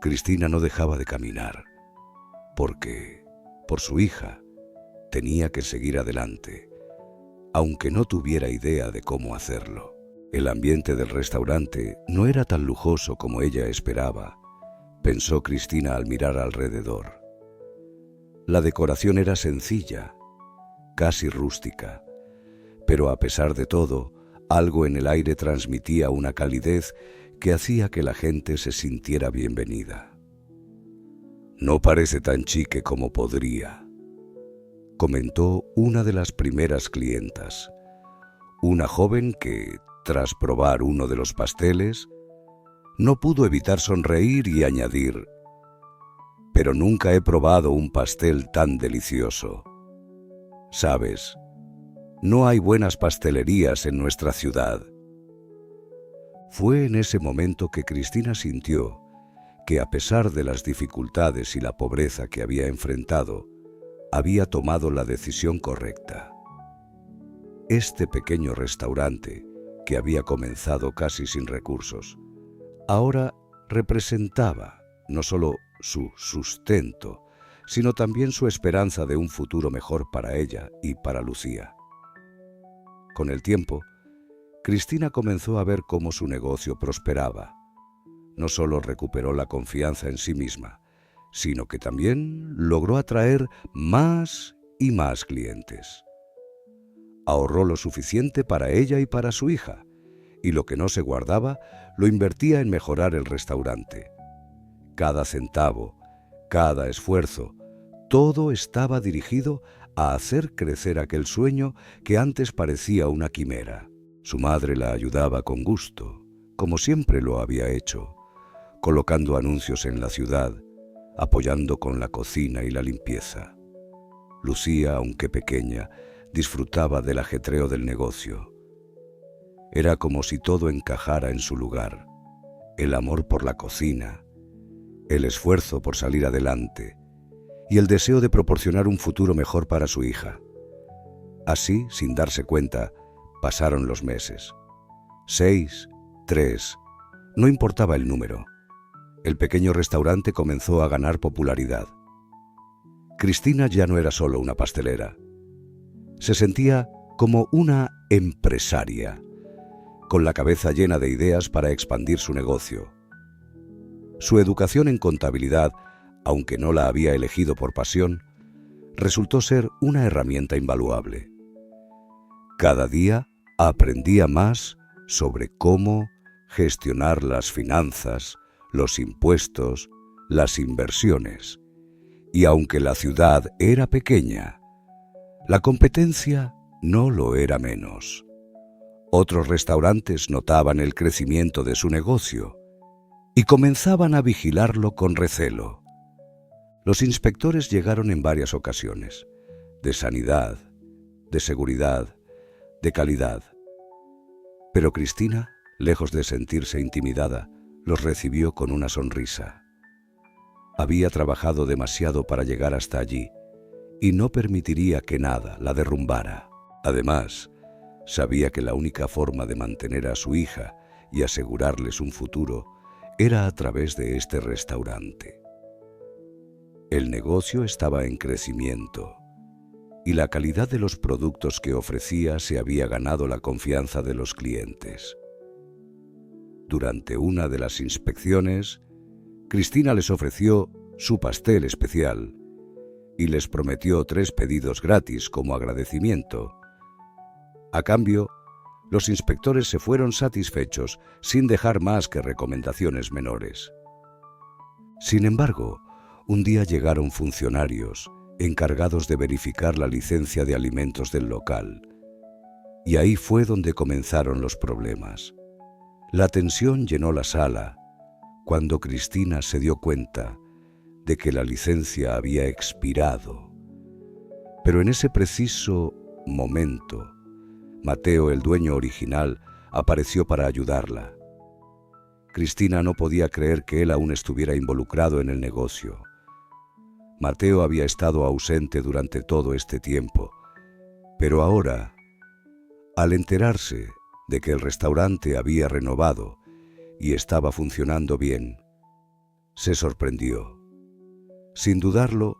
Cristina no dejaba de caminar, porque, por su hija, tenía que seguir adelante, aunque no tuviera idea de cómo hacerlo. El ambiente del restaurante no era tan lujoso como ella esperaba, pensó Cristina al mirar alrededor. La decoración era sencilla, casi rústica, pero a pesar de todo, algo en el aire transmitía una calidez que hacía que la gente se sintiera bienvenida. «No parece tan chique como podría», comentó una de las primeras clientas, una joven que, tras probar uno de los pasteles, no pudo evitar sonreír y añadir: «Pero nunca he probado un pastel tan delicioso. Sabes, no hay buenas pastelerías en nuestra ciudad». Fue en ese momento que Cristina sintió que, a pesar de las dificultades y la pobreza que había enfrentado, había tomado la decisión correcta. Este pequeño restaurante, que había comenzado casi sin recursos, ahora representaba no solo su sustento, sino también su esperanza de un futuro mejor para ella y para Lucía. Con el tiempo, Cristina comenzó a ver cómo su negocio prosperaba. No solo recuperó la confianza en sí misma, sino que también logró atraer más y más clientes. Ahorró lo suficiente para ella y para su hija, y lo que no se guardaba lo invertía en mejorar el restaurante. Cada centavo, cada esfuerzo, todo estaba dirigido a hacer crecer aquel sueño que antes parecía una quimera. Su madre la ayudaba con gusto, como siempre lo había hecho, colocando anuncios en la ciudad, apoyando con la cocina y la limpieza. Lucía, aunque pequeña, disfrutaba del ajetreo del negocio. Era como si todo encajara en su lugar: el amor por la cocina, el esfuerzo por salir adelante y el deseo de proporcionar un futuro mejor para su hija. Así, sin darse cuenta, pasaron los meses. 6, 3, no importaba el número. El pequeño restaurante comenzó a ganar popularidad. Cristina ya no era solo una pastelera. Se sentía como una empresaria, con la cabeza llena de ideas para expandir su negocio. Su educación en contabilidad, aunque no la había elegido por pasión, resultó ser una herramienta invaluable. Cada día aprendía más sobre cómo gestionar las finanzas, los impuestos, las inversiones. Y aunque la ciudad era pequeña, la competencia no lo era menos. Otros restaurantes notaban el crecimiento de su negocio y comenzaban a vigilarlo con recelo. Los inspectores llegaron en varias ocasiones, de sanidad, de seguridad, de calidad. Pero Cristina, lejos de sentirse intimidada, los recibió con una sonrisa. Había trabajado demasiado para llegar hasta allí y no permitiría que nada la derrumbara. Además, Sabía que la única forma de mantener a su hija y asegurarles un futuro era a través de este restaurante. El negocio estaba en crecimiento y la calidad de los productos que ofrecía se había ganado la confianza de los clientes. Durante una de las inspecciones, Cristina les ofreció su pastel especial y les prometió 3 pedidos gratis como agradecimiento. A cambio, los inspectores se fueron satisfechos sin dejar más que recomendaciones menores. Sin embargo, un día llegaron funcionarios encargados de verificar la licencia de alimentos del local, y ahí fue donde comenzaron los problemas. La tensión llenó la sala cuando Cristina se dio cuenta de que la licencia había expirado. Pero en ese preciso momento, Mateo, el dueño original, apareció para ayudarla. Cristina no podía creer que él aún estuviera involucrado en el negocio. Mateo había estado ausente durante todo este tiempo, pero ahora, al enterarse de que el restaurante había renovado y estaba funcionando bien, se sorprendió. Sin dudarlo,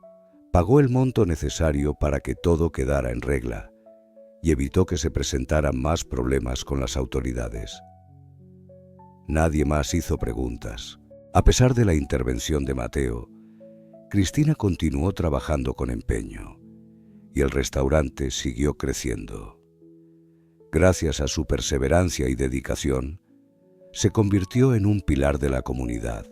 pagó el monto necesario para que todo quedara en regla y evitó que se presentaran más problemas con las autoridades. Nadie más hizo preguntas. A pesar de la intervención de Mateo, Cristina continuó trabajando con empeño y el restaurante siguió creciendo. Gracias a su perseverancia y dedicación, se convirtió en un pilar de la comunidad.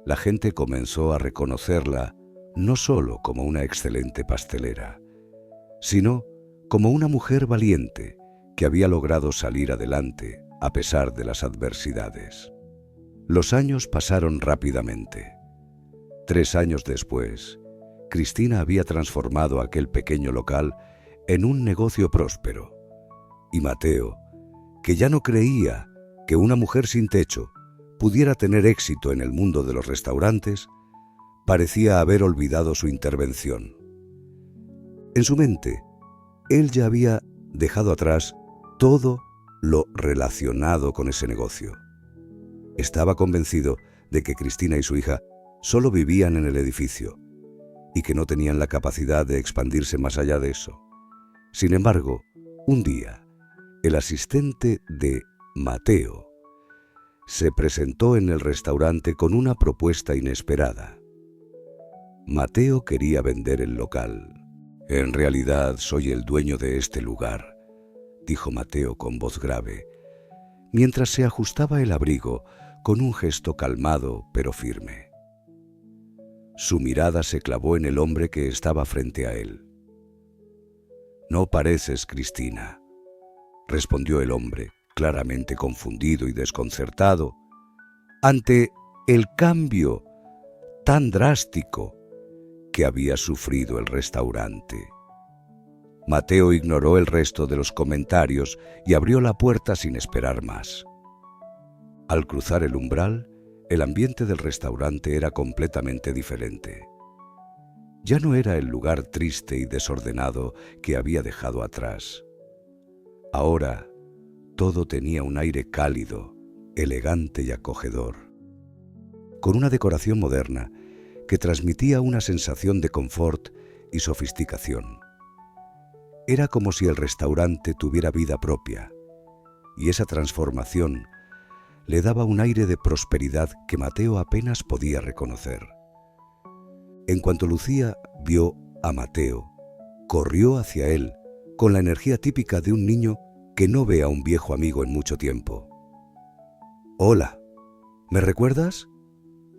La gente comenzó a reconocerla no solo como una excelente pastelera, sino como una mujer valiente que había logrado salir adelante a pesar de las adversidades. Los años pasaron rápidamente. 3 años después, Cristina había transformado aquel pequeño local en un negocio próspero, y Mateo, que ya no creía que una mujer sin techo pudiera tener éxito en el mundo de los restaurantes, parecía haber olvidado su intervención. En su mente, él ya había dejado atrás todo lo relacionado con ese negocio. Estaba convencido de que Cristina y su hija solo vivían en el edificio y que no tenían la capacidad de expandirse más allá de eso. Sin embargo, un día, el asistente de Mateo se presentó en el restaurante con una propuesta inesperada. Mateo quería vender el local. «En realidad soy el dueño de este lugar», dijo Mateo con voz grave, mientras se ajustaba el abrigo con un gesto calmado pero firme. Su mirada se clavó en el hombre que estaba frente a él. «No pareces Cristina», respondió el hombre, claramente confundido y desconcertado ante el cambio tan drástico que había sufrido el restaurante. Mateo ignoró el resto de los comentarios y abrió la puerta sin esperar más. Al cruzar el umbral, el ambiente del restaurante era completamente diferente. Ya no era el lugar triste y desordenado que había dejado atrás. Ahora, todo tenía un aire cálido, elegante y acogedor, con una decoración moderna que transmitía una sensación de confort y sofisticación. Era como si el restaurante tuviera vida propia, y esa transformación le daba un aire de prosperidad que Mateo apenas podía reconocer. En cuanto Lucía vio a Mateo, corrió hacia él con la energía típica de un niño que no ve a un viejo amigo en mucho tiempo. «Hola, ¿me recuerdas?»,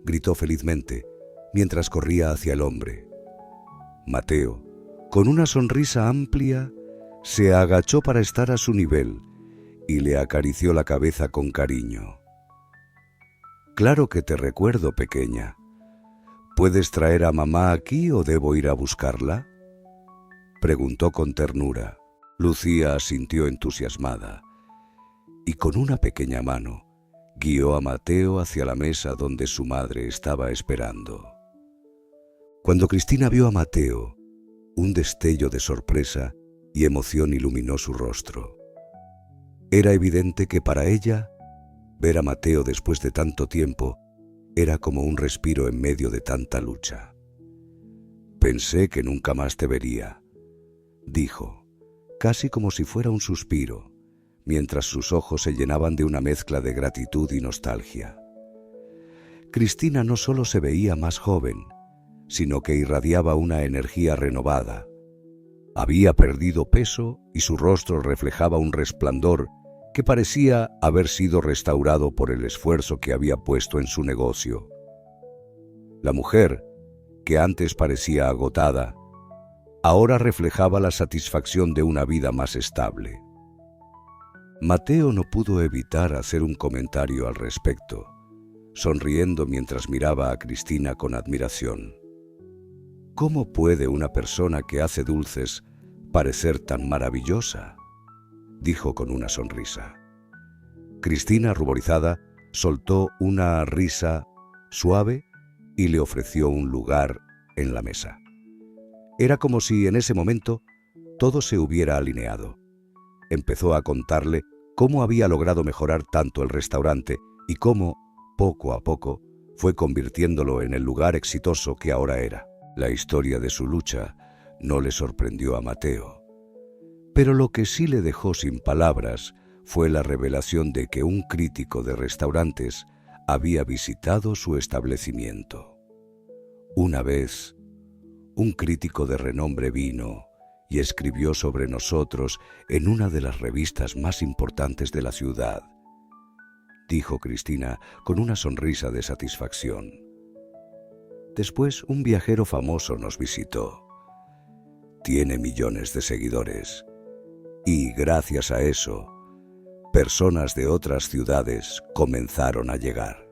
gritó felizmente mientras corría hacia el hombre. Mateo, con una sonrisa amplia, se agachó para estar a su nivel y le acarició la cabeza con cariño. «Claro que te recuerdo, pequeña. ¿Puedes traer a mamá aquí o debo ir a buscarla?», preguntó con ternura. Lucía asintió entusiasmada y con una pequeña mano guió a Mateo hacia la mesa donde su madre estaba esperando. Cuando Cristina vio a Mateo, un destello de sorpresa y emoción iluminó su rostro. Era evidente que para ella, ver a Mateo después de tanto tiempo era como un respiro en medio de tanta lucha. «Pensé que nunca más te vería», dijo, casi como si fuera un suspiro, mientras sus ojos se llenaban de una mezcla de gratitud y nostalgia. Cristina no solo se veía más joven, sino que irradiaba una energía renovada. Había perdido peso y su rostro reflejaba un resplandor que parecía haber sido restaurado por el esfuerzo que había puesto en su negocio. La mujer, que antes parecía agotada, ahora reflejaba la satisfacción de una vida más estable. Mateo no pudo evitar hacer un comentario al respecto, sonriendo mientras miraba a Cristina con admiración. ¿Cómo puede una persona que hace dulces parecer tan maravillosa?, dijo con una sonrisa. Cristina, ruborizada, soltó una risa suave y le ofreció un lugar en la mesa. Era como si en ese momento todo se hubiera alineado. Empezó a contarle cómo había logrado mejorar tanto el restaurante y cómo, poco a poco, fue convirtiéndolo en el lugar exitoso que ahora era. La historia de su lucha no le sorprendió a Mateo, pero lo que sí le dejó sin palabras fue la revelación de que un crítico de restaurantes había visitado su establecimiento. Una vez, un crítico de renombre vino y escribió sobre nosotros en una de las revistas más importantes de la ciudad, dijo Cristina con una sonrisa de satisfacción. Después, un viajero famoso nos visitó. Tiene millones de seguidores y, gracias a eso, personas de otras ciudades comenzaron a llegar.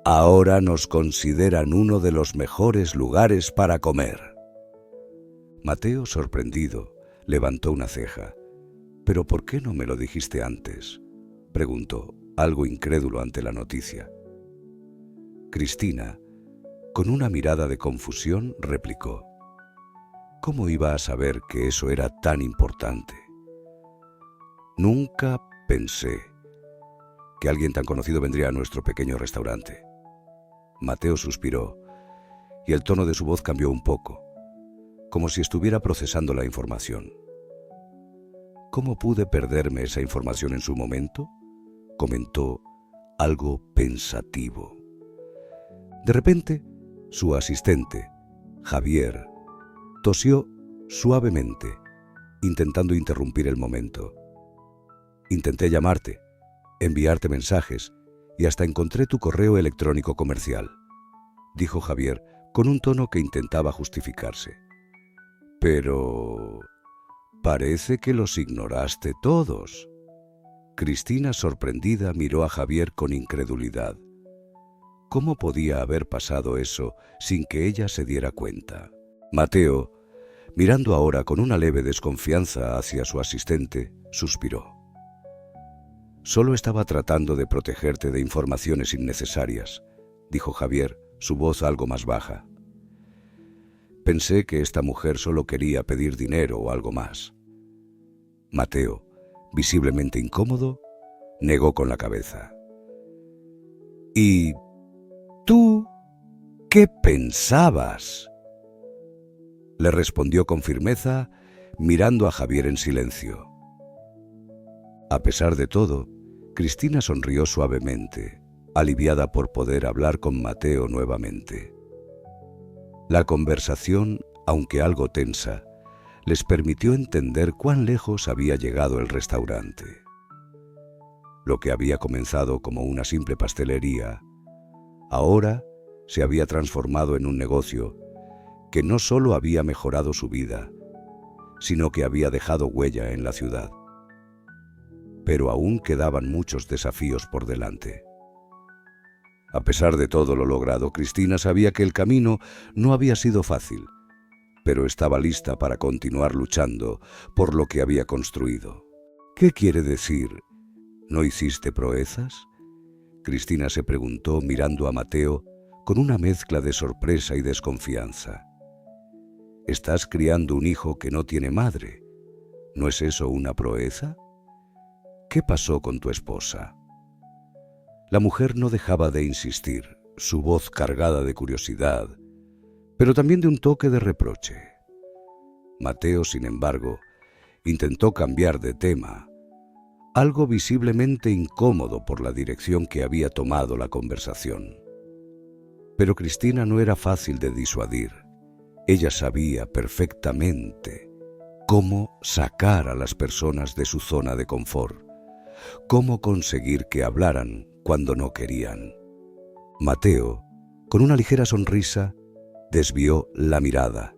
Ahora nos consideran uno de los mejores lugares para comer. Mateo, sorprendido, levantó una ceja. «¿Pero por qué no me lo dijiste antes?», preguntó, algo incrédulo ante la noticia. Cristina, con una mirada de confusión, replicó: «¿Cómo iba a saber que eso era tan importante? Nunca pensé que alguien tan conocido vendría a nuestro pequeño restaurante». Mateo suspiró y el tono de su voz cambió un poco, como si estuviera procesando la información. «¿Cómo pude perderme esa información en su momento?», comentó, algo pensativo. De repente, su asistente, Javier, tosió suavemente, intentando interrumpir el momento. «Intenté llamarte, enviarte mensajes y hasta encontré tu correo electrónico comercial», dijo Javier con un tono que intentaba justificarse. «Pero parece que los ignoraste todos». Cristina, sorprendida, miró a Javier con incredulidad. ¿Cómo podía haber pasado eso sin que ella se diera cuenta? Mateo, mirando ahora con una leve desconfianza hacia su asistente, suspiró. «Solo estaba tratando de protegerte de informaciones innecesarias», dijo Javier, su voz algo más baja. «Pensé que esta mujer solo quería pedir dinero o algo más». Mateo, visiblemente incómodo, negó con la cabeza. «¿Y tú qué pensabas?», le respondió con firmeza, mirando a Javier en silencio. A pesar de todo, Cristina sonrió suavemente, aliviada por poder hablar con Mateo nuevamente. La conversación, aunque algo tensa, les permitió entender cuán lejos había llegado el restaurante. Lo que había comenzado como una simple pastelería, ahora se había transformado en un negocio que no solo había mejorado su vida, sino que había dejado huella en la ciudad. Pero aún quedaban muchos desafíos por delante. A pesar de todo lo logrado, Cristina sabía que el camino no había sido fácil, pero estaba lista para continuar luchando por lo que había construido. «¿Qué quiere decir? ¿No hiciste proezas?», Cristina se preguntó mirando a Mateo con una mezcla de sorpresa y desconfianza. «Estás criando un hijo que no tiene madre. ¿No es eso una proeza?». ¿qué pasó con tu esposa? La mujer no dejaba de insistir, su voz cargada de curiosidad, pero también de un toque de reproche. Mateo, sin embargo, intentó cambiar de tema, algo visiblemente incómodo por la dirección que había tomado la conversación. Pero Cristina no era fácil de disuadir. Ella sabía perfectamente cómo sacar a las personas de su zona de confort, cómo conseguir que hablaran cuando no querían. Mateo, con una ligera sonrisa, desvió la mirada,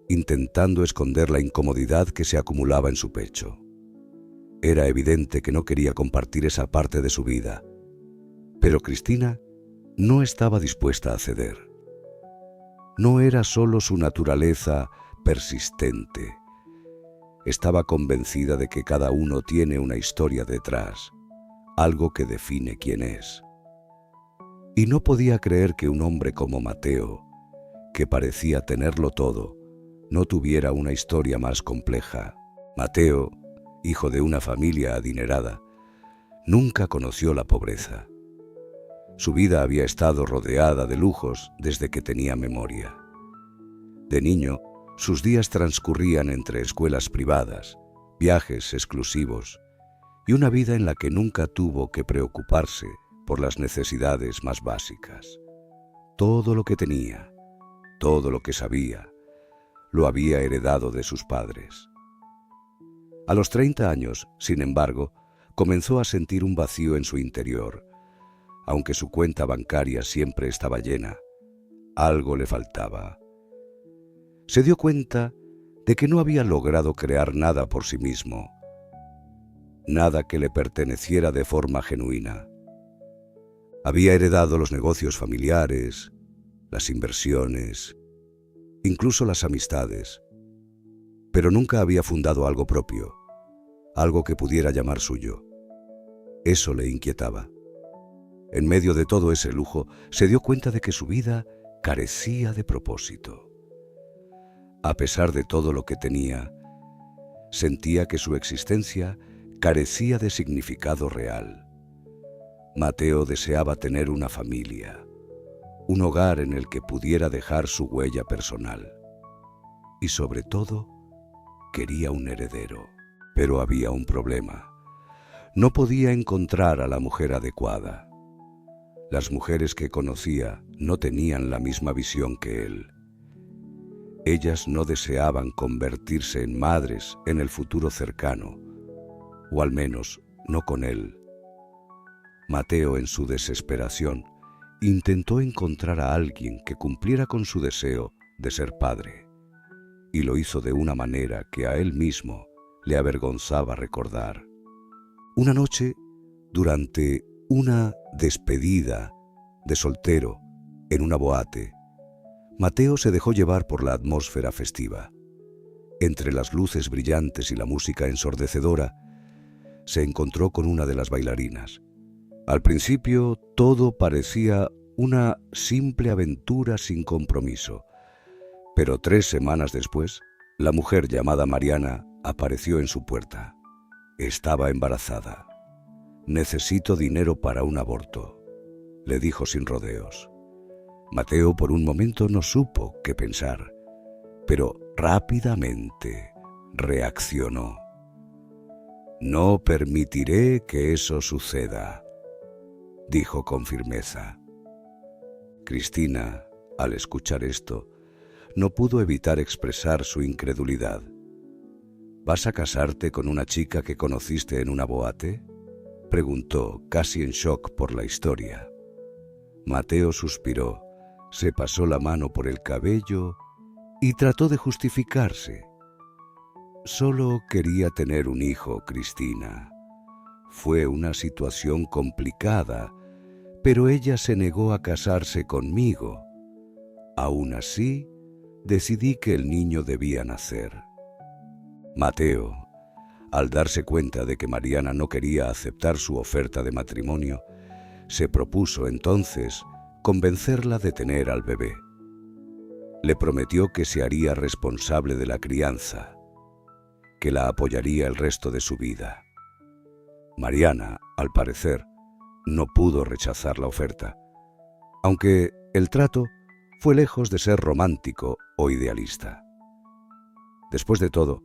intentando esconder la incomodidad que se acumulaba en su pecho. Era evidente que no quería compartir esa parte de su vida, pero Cristina no estaba dispuesta a ceder. No era solo su naturaleza persistente. Estaba convencida de que cada uno tiene una historia detrás, algo que define quién es. Y no podía creer que un hombre como Mateo, que parecía tenerlo todo, no tuviera una historia más compleja. Mateo, hijo de una familia adinerada, nunca conoció la pobreza. Su vida había estado rodeada de lujos desde que tenía memoria. De niño, sus días transcurrían entre escuelas privadas, viajes exclusivos y una vida en la que nunca tuvo que preocuparse por las necesidades más básicas. Todo lo que tenía, todo lo que sabía, lo había heredado de sus padres. A los 30 años, sin embargo, comenzó a sentir un vacío en su interior. Aunque su cuenta bancaria siempre estaba llena, algo le faltaba. Se dio cuenta de que no había logrado crear nada por sí mismo, nada que le perteneciera de forma genuina. Había heredado los negocios familiares, las inversiones, incluso las amistades, pero nunca había fundado algo propio, algo que pudiera llamar suyo. Eso le inquietaba. En medio de todo ese lujo, se dio cuenta de que su vida carecía de propósito. A pesar de todo lo que tenía, sentía que su existencia carecía de significado real. Mateo deseaba tener una familia, un hogar en el que pudiera dejar su huella personal. Y sobre todo, quería un heredero. Pero había un problema. No podía encontrar a la mujer adecuada. Las mujeres que conocía no tenían la misma visión que él. Ellas no deseaban convertirse en madres en el futuro cercano, o al menos no con él. Mateo, en su desesperación, intentó encontrar a alguien que cumpliera con su deseo de ser padre, y lo hizo de una manera que a él mismo le avergonzaba recordar. Una noche, durante una despedida de soltero en una boate, Mateo se dejó llevar por la atmósfera festiva. Entre las luces brillantes y la música ensordecedora, se encontró con una de las bailarinas. Al principio, todo parecía una simple aventura sin compromiso, pero 3 semanas después, la mujer llamada Mariana apareció en su puerta. Estaba embarazada. «Necesito dinero para un aborto», le dijo sin rodeos. Mateo por un momento no supo qué pensar, pero rápidamente reaccionó. «No permitiré que eso suceda», dijo con firmeza. Cristina, al escuchar esto, no pudo evitar expresar su incredulidad. «¿Vas a casarte con una chica que conociste en una boate?», preguntó, casi en shock por la historia. Mateo suspiró, se pasó la mano por el cabello y trató de justificarse. «Solo quería tener un hijo, Cristina. Fue una situación complicada, pero ella se negó a casarse conmigo. Aún así, decidí que el niño debía nacer». Mateo, al darse cuenta de que Mariana no quería aceptar su oferta de matrimonio, se propuso entonces convencerla de tener al bebé. Le prometió que se haría responsable de la crianza, que la apoyaría el resto de su vida. Mariana, al parecer, no pudo rechazar la oferta, aunque el trato fue lejos de ser romántico o idealista. Después de todo,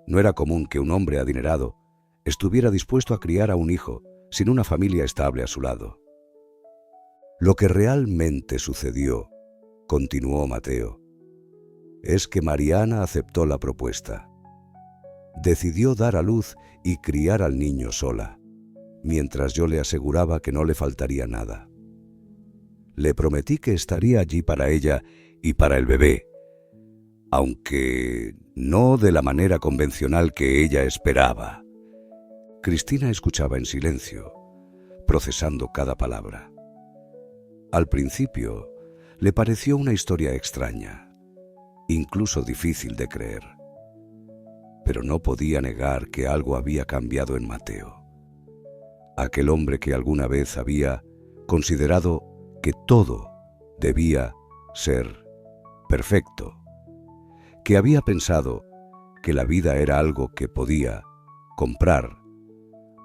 no era común que un hombre adinerado estuviera dispuesto a criar a un hijo sin una familia estable a su lado. Lo que realmente sucedió, continuó Mateo, es que Mariana aceptó la propuesta. Decidió dar a luz y criar al niño sola, mientras yo le aseguraba que no le faltaría nada. Le prometí que estaría allí para ella y para el bebé, aunque no de la manera convencional que ella esperaba. Cristina escuchaba en silencio, procesando cada palabra. Al principio, le pareció una historia extraña, incluso difícil de creer. Pero no podía negar que algo había cambiado en Mateo. Aquel hombre que alguna vez había considerado que todo debía ser perfecto, que había pensado que la vida era algo que podía comprar,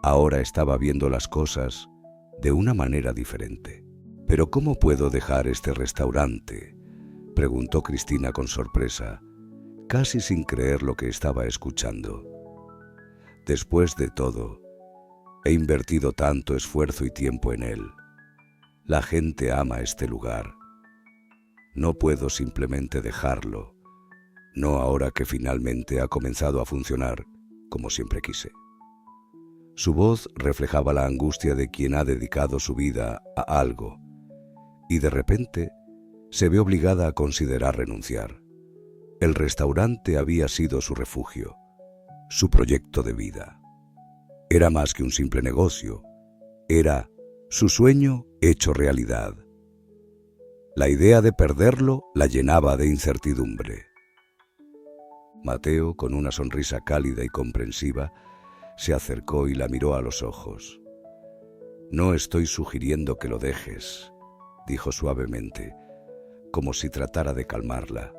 ahora estaba viendo las cosas de una manera diferente. «¿Pero cómo puedo dejar este restaurante?», preguntó Cristina con sorpresa, casi sin creer lo que estaba escuchando. «Después de todo, he invertido tanto esfuerzo y tiempo en él. La gente ama este lugar. No puedo simplemente dejarlo, no ahora que finalmente ha comenzado a funcionar como siempre quise». Su voz reflejaba la angustia de quien ha dedicado su vida a algo y de repente se ve obligada a considerar renunciar. El restaurante había sido su refugio, su proyecto de vida. Era más que un simple negocio, era su sueño hecho realidad. La idea de perderlo la llenaba de incertidumbre. Mateo, con una sonrisa cálida y comprensiva, se acercó y la miró a los ojos. «No estoy sugiriendo que lo dejes», dijo suavemente, como si tratara de calmarla.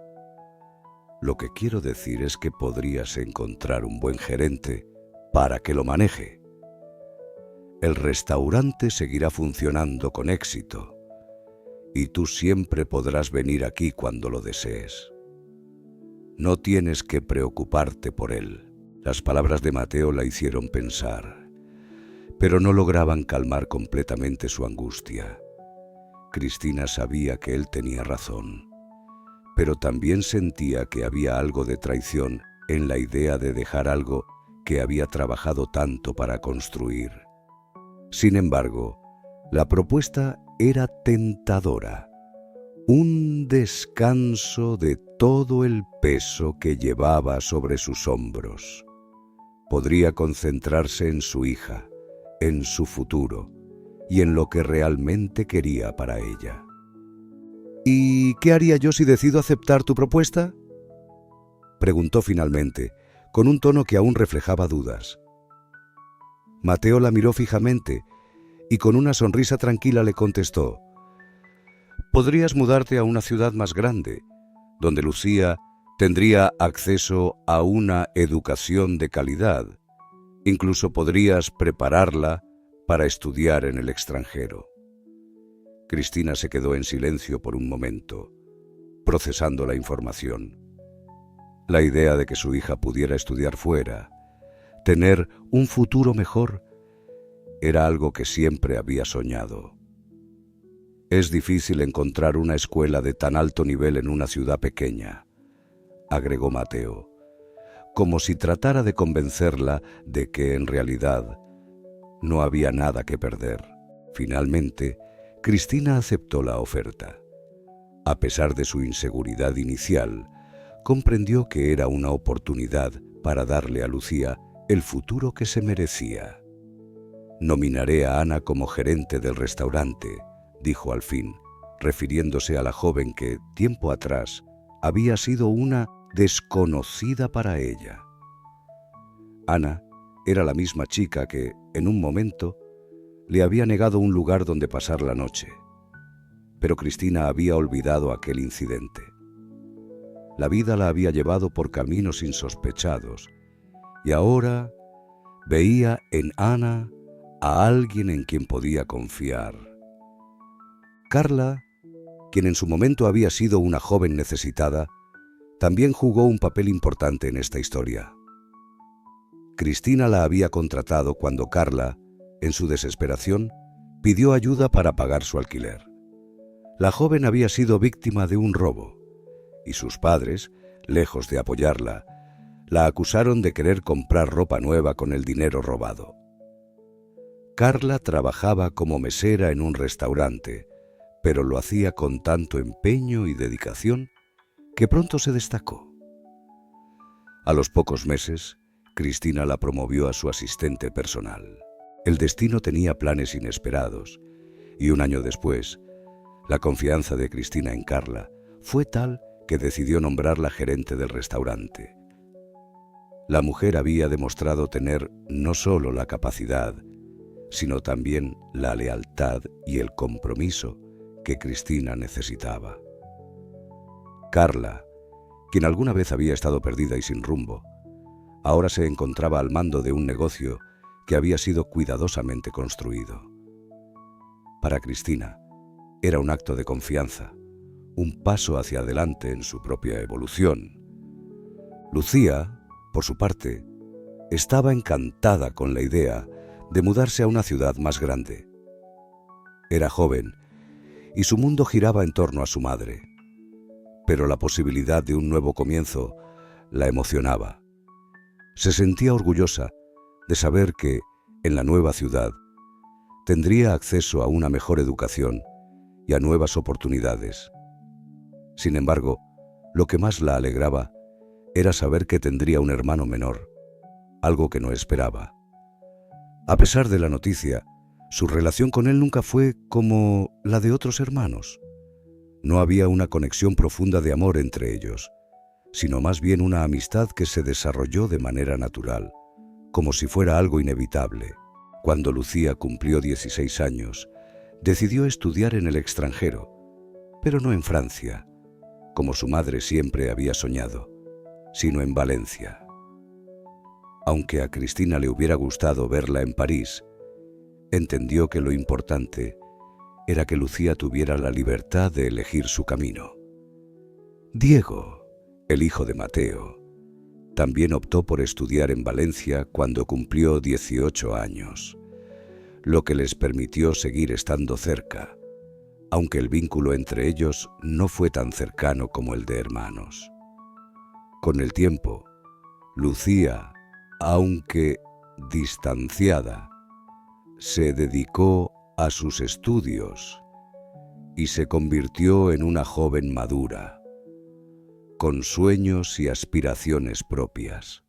«Lo que quiero decir es que podrías encontrar un buen gerente para que lo maneje. El restaurante seguirá funcionando con éxito y tú siempre podrás venir aquí cuando lo desees. No tienes que preocuparte por él». Las palabras de Mateo la hicieron pensar, pero no lograban calmar completamente su angustia. Cristina sabía que él tenía razón, pero también sentía que había algo de traición en la idea de dejar algo que había trabajado tanto para construir. Sin embargo, la propuesta era tentadora, un descanso de todo el peso que llevaba sobre sus hombros. Podría concentrarse en su hija, en su futuro y en lo que realmente quería para ella. «¿Y qué haría yo si decido aceptar tu propuesta?», preguntó finalmente, con un tono que aún reflejaba dudas. Mateo la miró fijamente y con una sonrisa tranquila le contestó: «Podrías mudarte a una ciudad más grande, donde Lucía tendría acceso a una educación de calidad. Incluso podrías prepararla para estudiar en el extranjero». Cristina se quedó en silencio por un momento, procesando la información. La idea de que su hija pudiera estudiar fuera, tener un futuro mejor, era algo que siempre había soñado. «Es difícil encontrar una escuela de tan alto nivel en una ciudad pequeña», agregó Mateo, como si tratara de convencerla de que en realidad no había nada que perder. Finalmente, Cristina aceptó la oferta. A pesar de su inseguridad inicial, comprendió que era una oportunidad para darle a Lucía el futuro que se merecía. «Nominaré a Ana como gerente del restaurante», dijo al fin, refiriéndose a la joven que, tiempo atrás, había sido una desconocida para ella. Ana era la misma chica que, en un momento, le había negado un lugar donde pasar la noche. Pero Cristina había olvidado aquel incidente. La vida la había llevado por caminos insospechados y ahora veía en Ana a alguien en quien podía confiar. Carla, quien en su momento había sido una joven necesitada, también jugó un papel importante en esta historia. Cristina la había contratado cuando Carla, en su desesperación, pidió ayuda para pagar su alquiler. La joven había sido víctima de un robo, y sus padres, lejos de apoyarla, la acusaron de querer comprar ropa nueva con el dinero robado. Carla trabajaba como mesera en un restaurante, pero lo hacía con tanto empeño y dedicación que pronto se destacó. A los pocos meses, Cristina la promovió a su asistente personal. El destino tenía planes inesperados, y un año después, la confianza de Cristina en Carla fue tal que decidió nombrarla gerente del restaurante. La mujer había demostrado tener no solo la capacidad, sino también la lealtad y el compromiso que Cristina necesitaba. Carla, quien alguna vez había estado perdida y sin rumbo, ahora se encontraba al mando de un negocio que había sido cuidadosamente construido. Para Cristina, era un acto de confianza, un paso hacia adelante en su propia evolución. Lucía, por su parte, estaba encantada con la idea de mudarse a una ciudad más grande. Era joven y su mundo giraba en torno a su madre, pero la posibilidad de un nuevo comienzo la emocionaba. Se sentía orgullosa de saber que, en la nueva ciudad, tendría acceso a una mejor educación y a nuevas oportunidades. Sin embargo, lo que más la alegraba era saber que tendría un hermano menor, algo que no esperaba. A pesar de la noticia, su relación con él nunca fue como la de otros hermanos. No había una conexión profunda de amor entre ellos, sino más bien una amistad que se desarrolló de manera natural, como si fuera algo inevitable. Cuando Lucía cumplió 16 años, decidió estudiar en el extranjero, pero no en Francia, como su madre siempre había soñado, sino en Valencia. Aunque a Cristina le hubiera gustado verla en París, entendió que lo importante era que Lucía tuviera la libertad de elegir su camino. Diego, el hijo de Mateo, también optó por estudiar en Valencia cuando cumplió 18 años, lo que les permitió seguir estando cerca, aunque el vínculo entre ellos no fue tan cercano como el de hermanos. Con el tiempo, Lucía, aunque distanciada, se dedicó a sus estudios y se convirtió en una joven madura, con sueños y aspiraciones propias.